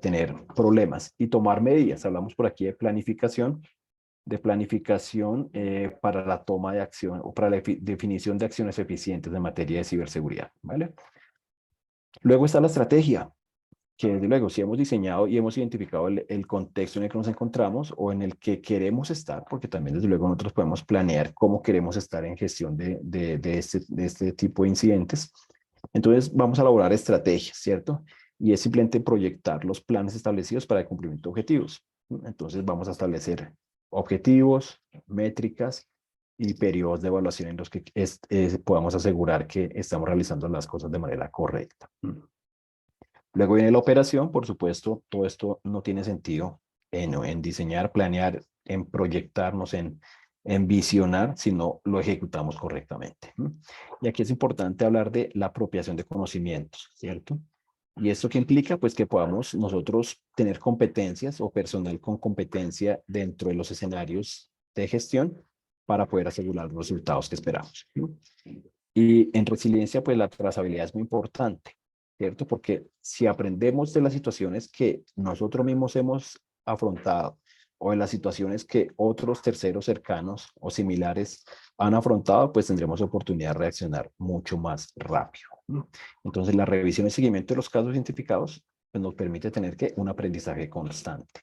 tener problemas y tomar medidas. Hablamos por aquí de planificación para la toma de acción o para la definición de acciones eficientes en materia de ciberseguridad, ¿vale? Luego está la estrategia, que desde luego si hemos diseñado y hemos identificado el contexto en el que nos encontramos o en el que queremos estar, porque también desde luego nosotros podemos planear cómo queremos estar en gestión de este tipo de incidentes. Entonces vamos a elaborar estrategias, ¿cierto? Y es simplemente proyectar los planes establecidos para el cumplimiento de objetivos. Entonces vamos a establecer objetivos, métricas y periodos de evaluación en los que podamos asegurar que estamos realizando las cosas de manera correcta. Luego viene la operación, por supuesto, todo esto no tiene sentido en diseñar, planear, en proyectarnos, en visionar, si no lo ejecutamos correctamente. Y aquí es importante hablar de la apropiación de conocimientos, ¿cierto? ¿Y esto qué implica? Pues que podamos nosotros tener competencias o personal con competencia dentro de los escenarios de gestión para poder asegurar los resultados que esperamos. Y en resiliencia, pues la trazabilidad es muy importante, ¿cierto? Porque si aprendemos de las situaciones que nosotros mismos hemos afrontado o de las situaciones que otros terceros cercanos o similares han afrontado, pues tendremos oportunidad de reaccionar mucho más rápido. Entonces, la revisión y seguimiento de los casos identificados pues, nos permite tener un aprendizaje constante.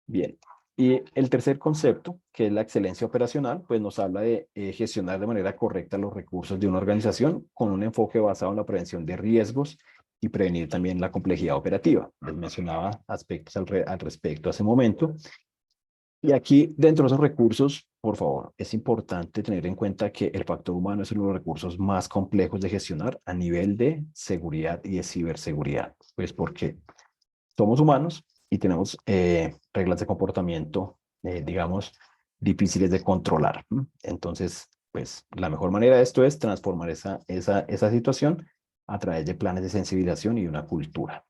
Bien. Y el tercer concepto, que es la excelencia operacional, pues nos habla de gestionar de manera correcta los recursos de una organización con un enfoque basado en la prevención de riesgos y prevenir también la complejidad operativa. Les mencionaba aspectos al respecto hace un momento. Y aquí, dentro de esos recursos, por favor, es importante tener en cuenta que el factor humano es uno de los recursos más complejos de gestionar a nivel de seguridad y de ciberseguridad. Pues porque somos humanos y tenemos reglas de comportamiento, digamos, difíciles de controlar. Entonces, pues la mejor manera de esto es transformar esa situación a través de planes de sensibilización y una cultura.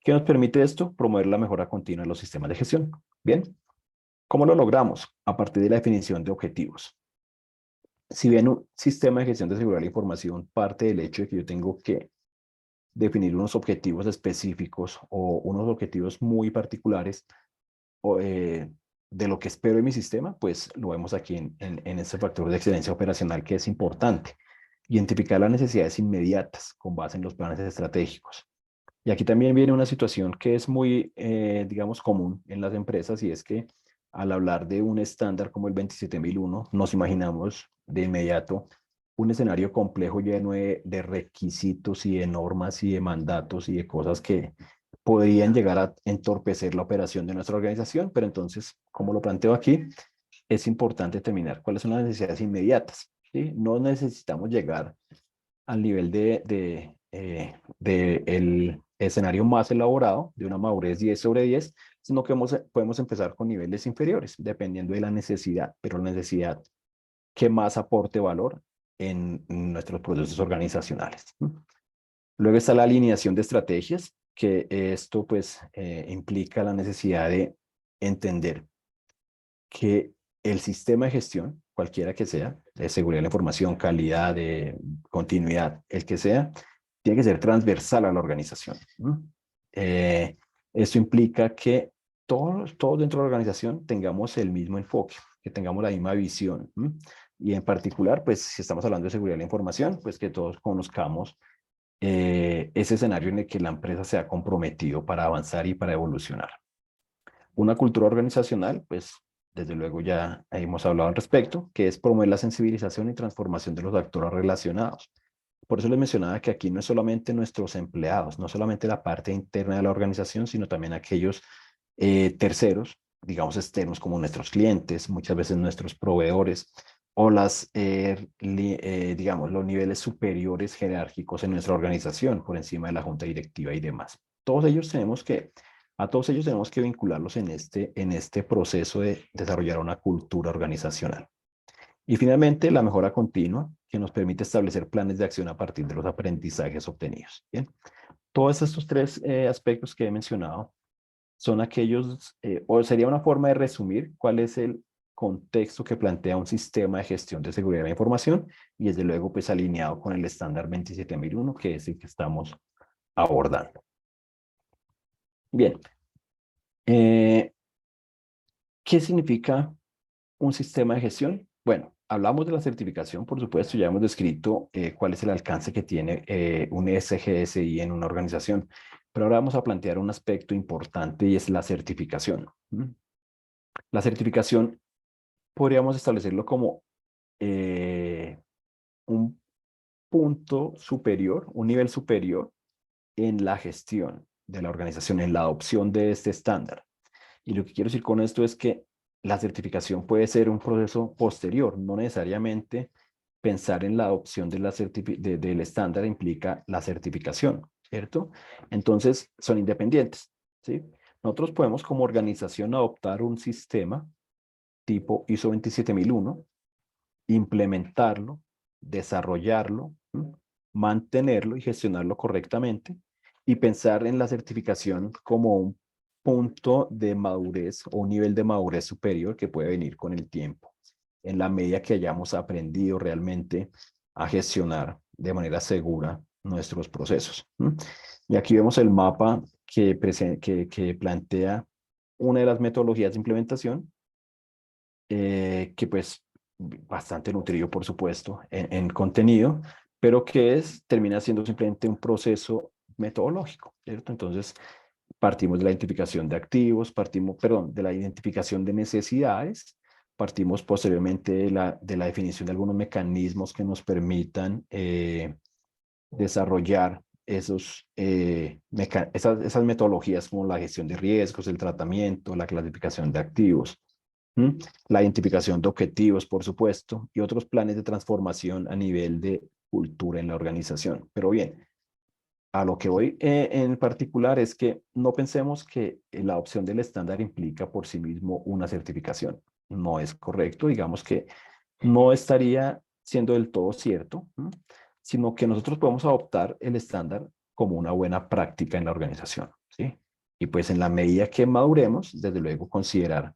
¿Qué nos permite esto? Promover la mejora continua de los sistemas de gestión. Bien, ¿cómo lo logramos? A partir de la definición de objetivos. Si bien un sistema de gestión de seguridad de la información parte del hecho de que yo tengo que definir unos objetivos específicos o unos objetivos muy particulares o, de lo que espero de mi sistema, pues lo vemos aquí en este factor de excelencia operacional que es importante. Identificar las necesidades inmediatas con base en los planes estratégicos. Y aquí también viene una situación que es muy, digamos, común en las empresas y es que al hablar de un estándar como el 27001, nos imaginamos de inmediato un escenario complejo lleno de requisitos y de normas y de mandatos y de cosas que podrían llegar a entorpecer la operación de nuestra organización, pero entonces, como lo planteo aquí, es importante determinar cuáles son las necesidades inmediatas, ¿sí? No necesitamos llegar al nivel de el escenario más elaborado, de una madurez 10 sobre 10, sino que podemos empezar con niveles inferiores, dependiendo de la necesidad, pero la necesidad que más aporte valor en nuestros procesos organizacionales. Luego está la alineación de estrategias, que esto pues implica la necesidad de entender que el sistema de gestión, cualquiera que sea, de seguridad de la información, calidad, de continuidad, el que sea, tiene que ser transversal a la organización. Esto implica que todos dentro de la organización tengamos el mismo enfoque, que tengamos la misma visión. Y en particular, pues si estamos hablando de seguridad de la información, pues que todos conozcamos ese escenario en el que la empresa se ha comprometido para avanzar y para evolucionar. Una cultura organizacional, pues desde luego ya hemos hablado al respecto, que es promover la sensibilización y transformación de los actores relacionados. Por eso les mencionaba que aquí no es solamente nuestros empleados, no solamente la parte interna de la organización, sino también aquellos terceros, digamos externos como nuestros clientes, muchas veces nuestros proveedores, o digamos, los niveles superiores jerárquicos en nuestra organización, por encima de la junta directiva y demás. A todos ellos tenemos que vincularlos en este proceso de desarrollar una cultura organizacional. Y finalmente, la mejora continua, que nos permite establecer planes de acción a partir de los aprendizajes obtenidos. Bien, todos estos tres aspectos que he mencionado son aquellos, o sería una forma de resumir cuál es el contexto que plantea un sistema de gestión de seguridad de la información y desde luego pues alineado con el estándar 27001, que es el que estamos abordando. Bien, eh, ¿qué significa un sistema de gestión? Bueno, hablamos de la certificación, por supuesto, ya hemos descrito cuál es el alcance que tiene un SGSI en una organización, pero ahora vamos a plantear un aspecto importante y es la certificación. La certificación podríamos establecerlo como un punto superior, un nivel superior en la gestión de la organización, en la adopción de este estándar. Y lo que quiero decir con esto es que la certificación puede ser un proceso posterior, no necesariamente pensar en la adopción de del estándar implica la certificación, ¿cierto? Entonces, son independientes, ¿sí? Nosotros podemos como organización adoptar un sistema tipo ISO 27001, implementarlo, desarrollarlo, mantenerlo y gestionarlo correctamente y pensar en la certificación como un punto de madurez o un nivel de madurez superior que puede venir con el tiempo, en la medida que hayamos aprendido realmente a gestionar de manera segura nuestros procesos. Y aquí vemos el mapa que plantea una de las metodologías de implementación, que pues bastante nutrido, por supuesto, en contenido, pero que termina siendo simplemente un proceso metodológico, ¿cierto? Entonces, partimos de la identificación de activos, perdón, de la identificación de necesidades, partimos posteriormente de la definición de algunos mecanismos que nos permitan desarrollar esas metodologías como la gestión de riesgos, el tratamiento, la clasificación de activos. La identificación de objetivos, por supuesto, y otros planes de transformación a nivel de cultura en la organización. Pero bien, a lo que voy en particular es que no pensemos que la opción del estándar implica por sí mismo una certificación. No es correcto, digamos que no estaría siendo del todo cierto, sino que nosotros podemos adoptar el estándar como una buena práctica en la organización, ¿sí? Y pues en la medida que maduremos, desde luego considerar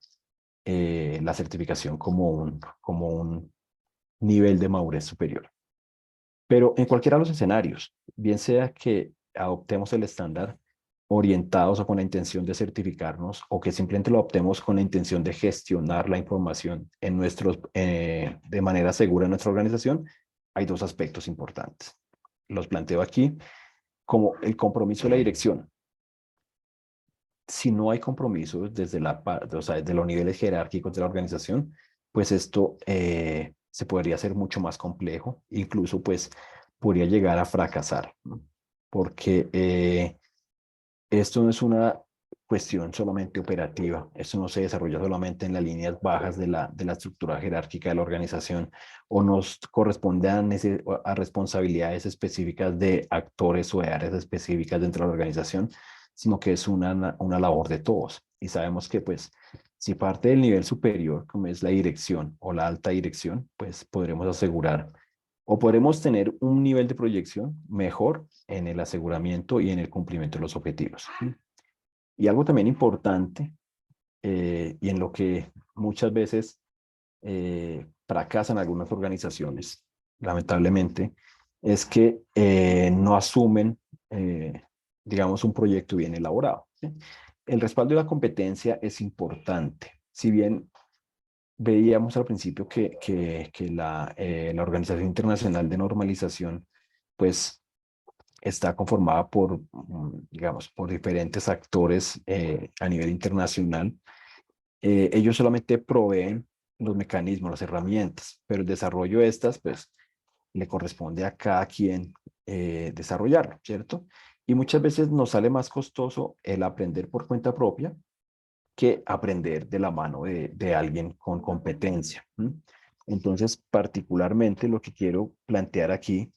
la certificación como un nivel de madurez superior. Pero en cualquiera de los escenarios, bien sea que adoptemos el estándar orientados o con la intención de certificarnos o que simplemente lo adoptemos con la intención de gestionar la información de manera segura en nuestra organización, hay dos aspectos importantes. Los planteo aquí como el compromiso de la dirección. Si no hay compromiso desde los niveles jerárquicos de la organización, pues esto se podría hacer mucho más complejo, incluso pues podría llegar a fracasar, ¿no? Porque esto no es una cuestión solamente operativa, esto no se desarrolla solamente en las líneas bajas de la estructura jerárquica de la organización o nos corresponde a responsabilidades específicas de actores o de áreas específicas dentro de la organización, sino que es una labor de todos. Y sabemos que pues si parte del nivel superior, como es la dirección o la alta dirección, pues podremos asegurar o podremos tener un nivel de proyección mejor en el aseguramiento y en el cumplimiento de los objetivos. Y algo también importante, y en lo que muchas veces fracasan algunas organizaciones, lamentablemente, es que no asumen, digamos, un proyecto bien elaborado, ¿sí? El respaldo de la competencia es importante. Si bien veíamos al principio que la Organización Internacional de Normalización, pues, está conformada por, digamos, por diferentes actores a nivel internacional. Ellos solamente proveen los mecanismos, las herramientas, pero el desarrollo de estas, pues, le corresponde a cada quien desarrollarlo, ¿cierto? Y muchas veces nos sale más costoso el aprender por cuenta propia que aprender de la mano de alguien con competencia. Entonces, particularmente lo que quiero plantear aquí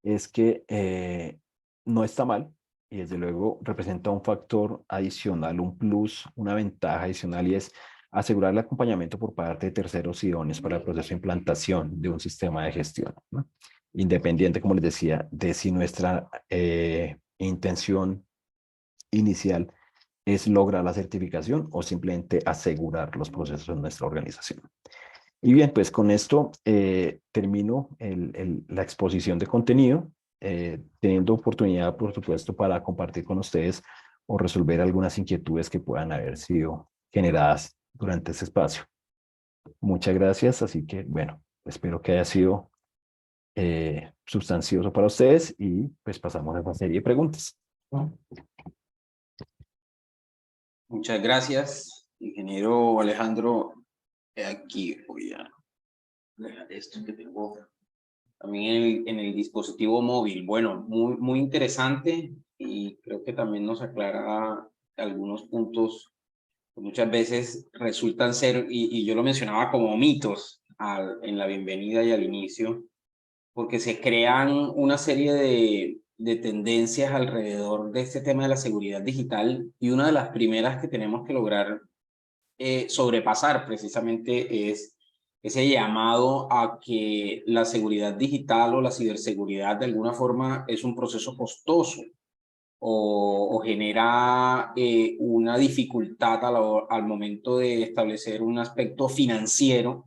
es que no está mal y desde luego representa un factor adicional, un plus, una ventaja adicional, y es asegurar el acompañamiento por parte de terceros idóneos para el proceso de implantación de un sistema de gestión, ¿no? Independiente, como les decía, de si nuestra intención inicial es lograr la certificación o simplemente asegurar los procesos en nuestra organización. Y bien, pues con esto termino la exposición de contenido, teniendo oportunidad, por supuesto, para compartir con ustedes o resolver algunas inquietudes que puedan haber sido generadas durante este espacio. Muchas gracias, así que bueno, espero que haya sido sustancioso para ustedes y pues pasamos a una serie de preguntas. Muchas gracias, ingeniero Alejandro. Aquí voy a dejar esto que tengo también en el dispositivo móvil. Bueno, muy interesante, y creo que también nos aclara algunos puntos que muchas veces resultan ser, y yo lo mencionaba como mitos en la bienvenida y al inicio, porque se crean una serie de tendencias alrededor de este tema de la seguridad digital, y una de las primeras que tenemos que lograr sobrepasar precisamente es ese llamado a que la seguridad digital o la ciberseguridad de alguna forma es un proceso costoso, o genera una dificultad al momento de establecer un aspecto financiero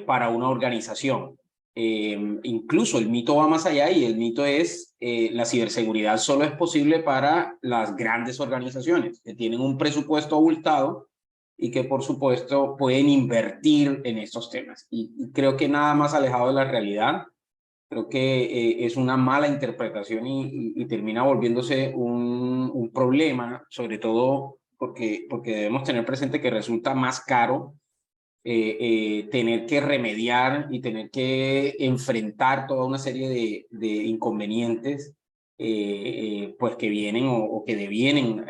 para una organización. Incluso el mito va más allá, y el mito es la ciberseguridad solo es posible para las grandes organizaciones que tienen un presupuesto abultado y que por supuesto pueden invertir en estos temas. Y creo que nada más alejado de la realidad. Creo que es una mala interpretación, y termina volviéndose un problema, sobre todo porque debemos tener presente que resulta más caro tener que remediar y tener que enfrentar toda una serie de inconvenientes pues que vienen o que devienen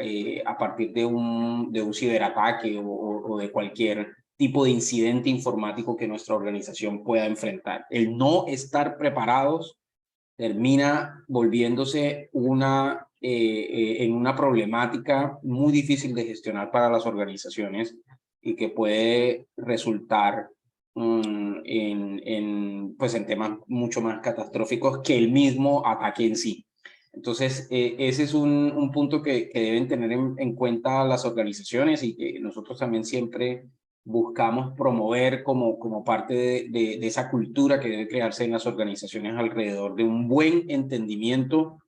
a partir de un ciberataque o de cualquier tipo de incidente informático que nuestra organización pueda enfrentar. El no estar preparados termina volviéndose en una problemática muy difícil de gestionar para las organizaciones, y que puede resultar pues en temas mucho más catastróficos que el mismo ataque en sí. Entonces, ese es un punto que deben tener en cuenta las organizaciones, y que nosotros también siempre buscamos promover como parte de esa cultura que debe crearse en las organizaciones alrededor de un buen entendimiento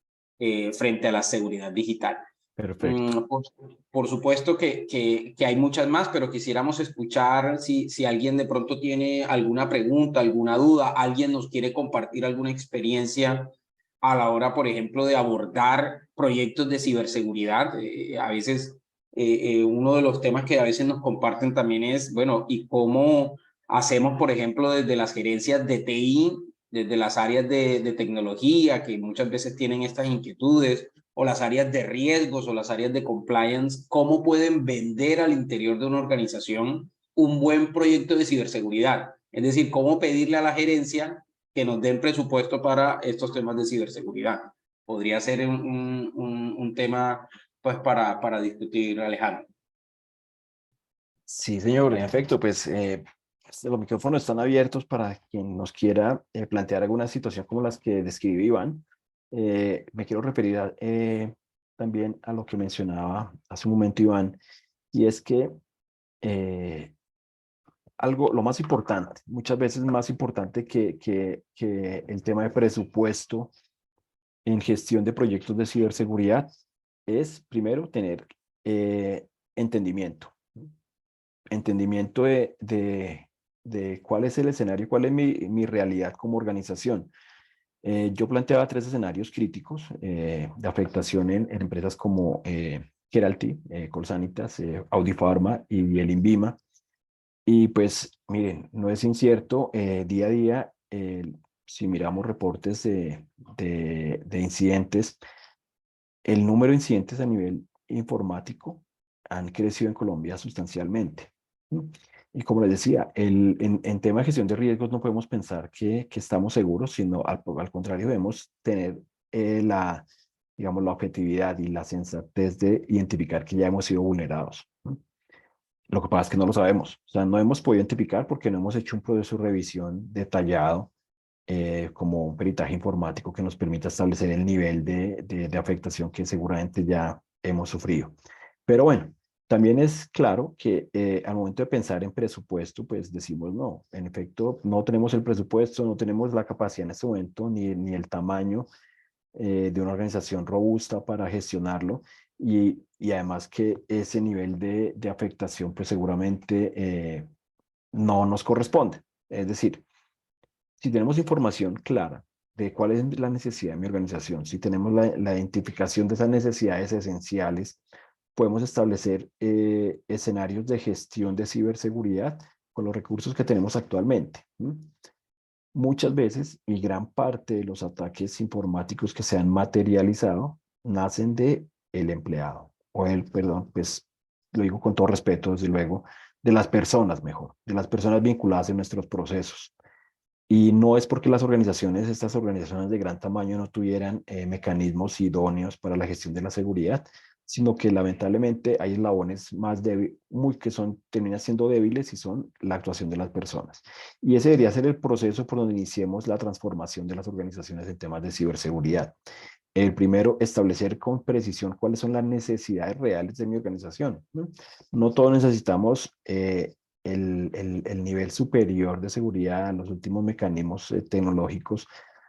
frente a la seguridad digital. Perfecto. Por supuesto que hay muchas más, pero quisiéramos escuchar si alguien de pronto tiene alguna pregunta, alguna duda, alguien nos quiere compartir alguna experiencia a la hora, por ejemplo, de abordar proyectos de ciberseguridad. A veces uno de los temas que a veces nos comparten también es, bueno, ¿y cómo hacemos, por ejemplo, desde las gerencias de TI, desde las áreas de tecnología, que muchas veces tienen estas inquietudes, o las áreas de riesgos o las áreas de compliance, cómo pueden vender al interior de una organización un buen proyecto de ciberseguridad? Es decir, cómo pedirle a la gerencia que nos den presupuesto para estos temas de ciberseguridad. Podría ser un tema pues para discutir, Alejandro. Sí, señor, en efecto, pues los micrófonos están abiertos para quien nos quiera plantear alguna situación como las que describí Iván. Me quiero referir también a lo que mencionaba hace un momento Iván, y es que lo más importante, muchas veces más importante que el tema de presupuesto en gestión de proyectos de ciberseguridad, es primero tener entendimiento. Entendimiento de cuál es el escenario, cuál es mi realidad como organización. Yo planteaba tres escenarios críticos de afectación en empresas como Keralty, Colsanitas, Audipharma y el Inbima. Y pues, miren, no es incierto, día a día, si miramos reportes de incidentes, el número de incidentes a nivel informático han crecido en Colombia sustancialmente. ¿Sí? Y como les decía, en tema de gestión de riesgos no podemos pensar que estamos seguros, sino al contrario, debemos tener digamos, la objetividad y la sensatez de identificar que ya hemos sido vulnerados. ¿No? Lo que pasa es que no lo sabemos. O sea, no hemos podido identificar porque no hemos hecho un proceso de revisión detallado, como un peritaje informático que nos permita establecer el nivel de afectación que seguramente ya hemos sufrido. Pero bueno, también es claro que al momento de pensar en presupuesto, pues decimos no, en efecto, no tenemos el presupuesto, no tenemos la capacidad en este momento, ni el tamaño de una organización robusta para gestionarlo y además que ese nivel de afectación pues seguramente no nos corresponde. Es decir, si tenemos información clara de cuál es la necesidad de mi organización, si tenemos la identificación de esas necesidades esenciales, podemos establecer escenarios de gestión de ciberseguridad con los recursos que tenemos actualmente. ¿M? Muchas veces y gran parte de los ataques informáticos que se han materializado nacen de el empleado o el, perdón, pues lo digo con todo respeto, desde luego, de las personas mejor, de las personas vinculadas en nuestros procesos. Y no es porque las organizaciones, estas organizaciones de gran tamaño no tuvieran mecanismos idóneos para la gestión de la seguridad, sino que lamentablemente hay eslabones más débiles, muy que son, terminan siendo débiles y son la actuación de las personas. Y ese debería ser el proceso por donde iniciemos la transformación de las organizaciones en temas de ciberseguridad. El primero, establecer con precisión cuáles son las necesidades reales de mi organización. No, no todos necesitamos el nivel superior de seguridad, los últimos mecanismos tecnológicos,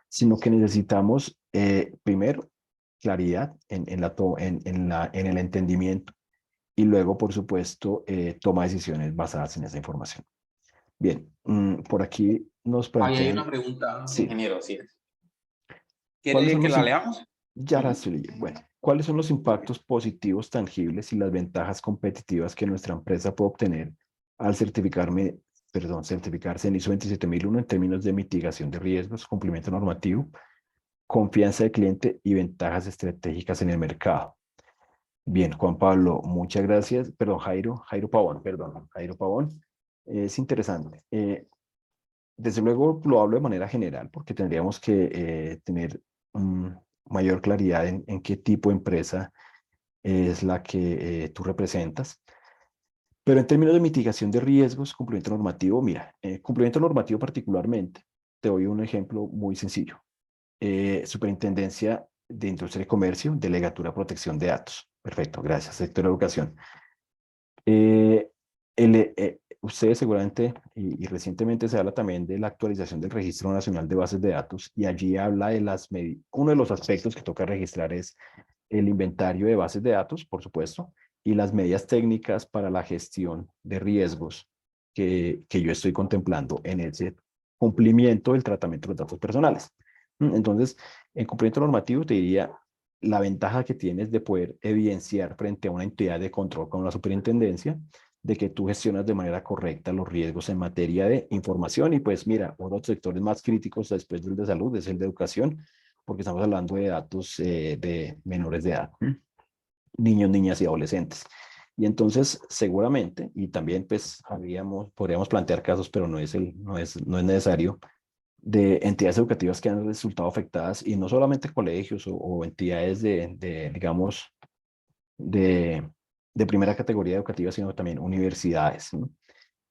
sino que necesitamos, primero, claridad en el entendimiento y luego, por supuesto, toma decisiones basadas en esa información. Bien, por aquí nos Ahí hay una plantean, pregunta, sí, ingeniero, ¿sí? ¿cuáles ¿Quiere son que los, la leamos? ya la Ujú. estoy leyendo. Bueno, ¿cuáles son los impactos positivos tangibles y las ventajas competitivas que nuestra empresa puede obtener al certificarse en ISO 27001 en términos de mitigación de riesgos, cumplimiento normativo, confianza del cliente y ventajas estratégicas en el mercado? Bien, Juan Pablo, muchas gracias. Perdón, Jairo Pavón, perdón, Jairo Pavón. Es interesante. Desde luego lo hablo de manera general porque tendríamos que tener mayor claridad en qué tipo de empresa es la que tú representas. Pero en términos de mitigación de riesgos, cumplimiento normativo, mira, cumplimiento normativo particularmente, te doy un ejemplo muy sencillo. Superintendencia de Industria y Comercio, Delegatura de Protección de Datos. Perfecto, gracias. Sector de Educación. Eh, Ustedes seguramente, y recientemente se habla también de la actualización del Registro Nacional de Bases de Datos, y allí habla de uno de los aspectos que toca registrar es el inventario de bases de datos, por supuesto, y las medidas técnicas para la gestión de riesgos que yo estoy contemplando en ese cumplimiento del tratamiento de los datos personales. Entonces, en cumplimiento normativo te diría la ventaja que tienes de poder evidenciar frente a una entidad de control como la superintendencia, de que tú gestionas de manera correcta los riesgos en materia de información. Y pues mira, uno de los sectores más críticos después del de salud es el de educación, porque estamos hablando de datos de menores de edad, niños, niñas y adolescentes. Y entonces, seguramente, y también pues podríamos plantear casos, pero no es necesario, de entidades educativas que han resultado afectadas, y no solamente colegios o entidades digamos, de, de primera categoría educativa, sino también universidades, ¿no?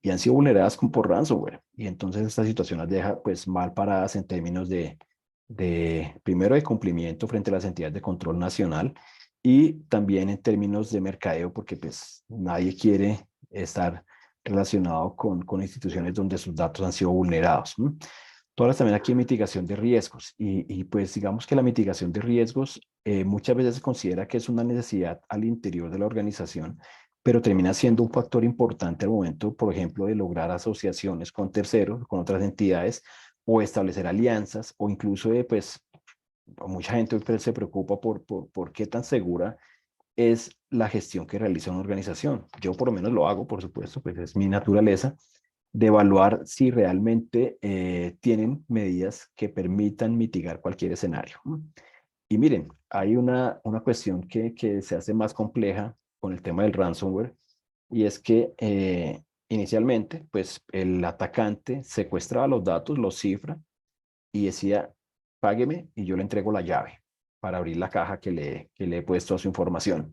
Y han sido vulneradas por ransomware. Y entonces esta situación las deja pues mal paradas en términos primero de cumplimiento frente a las entidades de control nacional y también en términos de mercadeo, porque pues nadie quiere estar relacionado con instituciones donde sus datos han sido vulnerados, ¿no? Tú hablas también aquí de mitigación de riesgos y pues digamos que la mitigación de riesgos muchas veces se considera que es una necesidad al interior de la organización, pero termina siendo un factor importante al momento, por ejemplo, de lograr asociaciones con terceros, con otras entidades, o establecer alianzas, o incluso de, pues, mucha gente pues, se preocupa por qué tan segura es la gestión que realiza una organización. Yo por lo menos lo hago, por supuesto, pues es mi naturaleza, de evaluar si realmente tienen medidas que permitan mitigar cualquier escenario. Y miren, hay una cuestión que se hace más compleja con el tema del ransomware, y es que inicialmente, pues el atacante secuestraba los datos, los cifra y decía, págueme y yo le entrego la llave para abrir la caja que le he puesto a su información.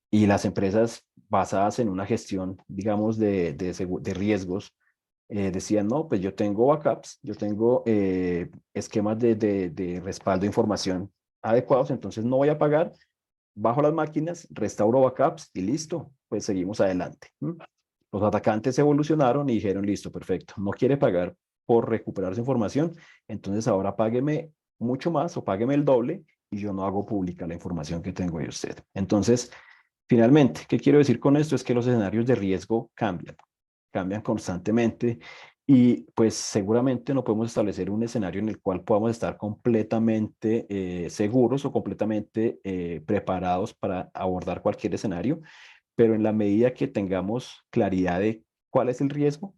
Y las empresas basadas en una gestión, digamos, de riesgos, decían, no, pues yo tengo backups, yo tengo esquemas de respaldo de información adecuados, entonces no voy a pagar, bajo las máquinas, restauro backups y listo, pues seguimos adelante. Los atacantes evolucionaron y dijeron, listo, perfecto, no quiere pagar por recuperar su información, entonces ahora págueme mucho más o págueme el doble y yo no hago pública la información que tengo de usted. Entonces, finalmente, ¿qué quiero decir con esto? Es que los escenarios de riesgo cambian constantemente y pues seguramente no podemos establecer un escenario en el cual podamos estar completamente seguros o completamente preparados para abordar cualquier escenario, pero en la medida que tengamos claridad de cuál es el riesgo,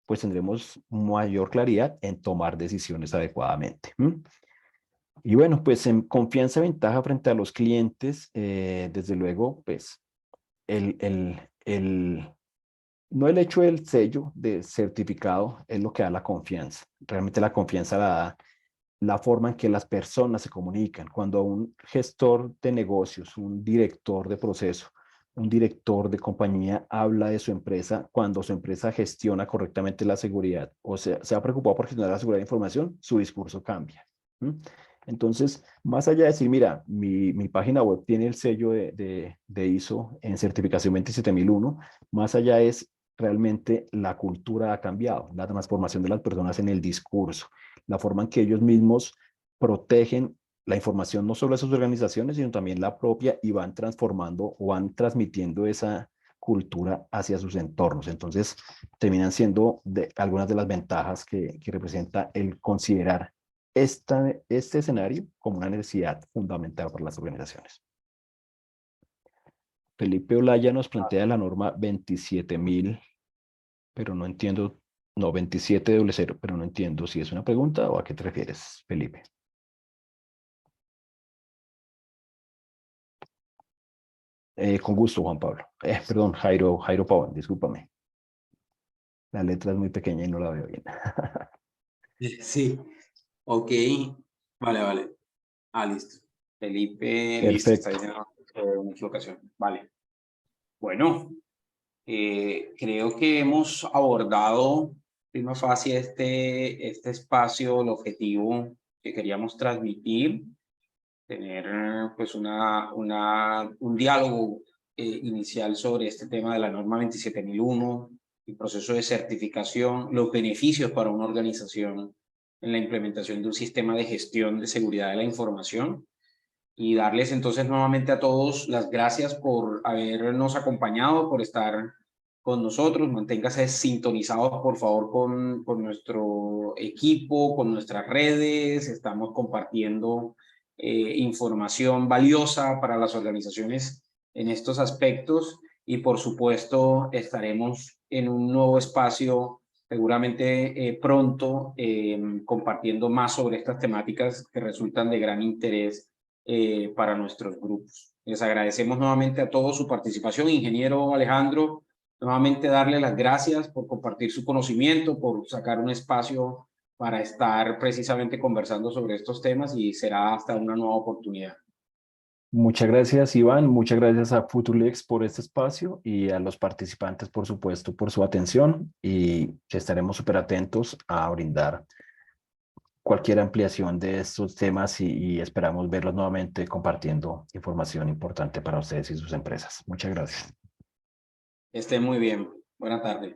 pues tendremos mayor claridad en tomar decisiones adecuadamente. Y bueno, pues en confianza y ventaja frente a los clientes, desde luego, pues el, el, el, no el hecho del sello de certificado es lo que da la confianza. Realmente la confianza la da la forma en que las personas se comunican. Cuando un gestor de negocios, un director de proceso, un director de compañía habla de su empresa, cuando su empresa gestiona correctamente la seguridad o se ha preocupado por gestionar la seguridad de información, su discurso cambia. Entonces, más allá de decir, mira, mi página web tiene el sello de ISO en certificación 27001, más allá es realmente la cultura ha cambiado, la transformación de las personas en el discurso, la forma en que ellos mismos protegen la información no solo de sus organizaciones, sino también la propia y van transformando o van transmitiendo esa cultura hacia sus entornos. Entonces, terminan siendo algunas de las ventajas que representa el considerar este escenario como una necesidad fundamental para las organizaciones. Felipe Olaya nos plantea la norma 27.000, pero no entiendo, no, 2700, pero no entiendo si es una pregunta o a qué te refieres, Felipe. Con gusto, Juan Pablo. Perdón, Jairo Pavón, discúlpame. La letra es muy pequeña y no la veo bien. Sí, ok. Vale, vale. Ah, listo. Felipe, listo, está Perfecto. diciendo una equivocación. Vale. Bueno, creo que hemos abordado prima facie este espacio, el objetivo que queríamos transmitir, tener pues un diálogo inicial sobre este tema de la norma 27001, el proceso de certificación, los beneficios para una organización en la implementación de un sistema de gestión de seguridad de la información. Y darles entonces nuevamente a todos las gracias por habernos acompañado, por estar con nosotros. Manténgase sintonizados, por favor, con nuestro equipo, con nuestras redes. Estamos compartiendo información valiosa para las organizaciones en estos aspectos y, por supuesto, estaremos en un nuevo espacio seguramente pronto compartiendo más sobre estas temáticas que resultan de gran interés para nuestros grupos. Les agradecemos nuevamente a todos su participación. Ingeniero Alejandro, nuevamente darle las gracias por compartir su conocimiento, por sacar un espacio para estar precisamente conversando sobre estos temas y será hasta una nueva oportunidad. Muchas gracias, Iván. Muchas gracias a Futulex por este espacio y a los participantes, por supuesto, por su atención y estaremos súper atentos a brindar cualquier ampliación de estos temas y esperamos verlos nuevamente compartiendo información importante para ustedes y sus empresas. Muchas gracias. Esté muy bien. Buena tarde.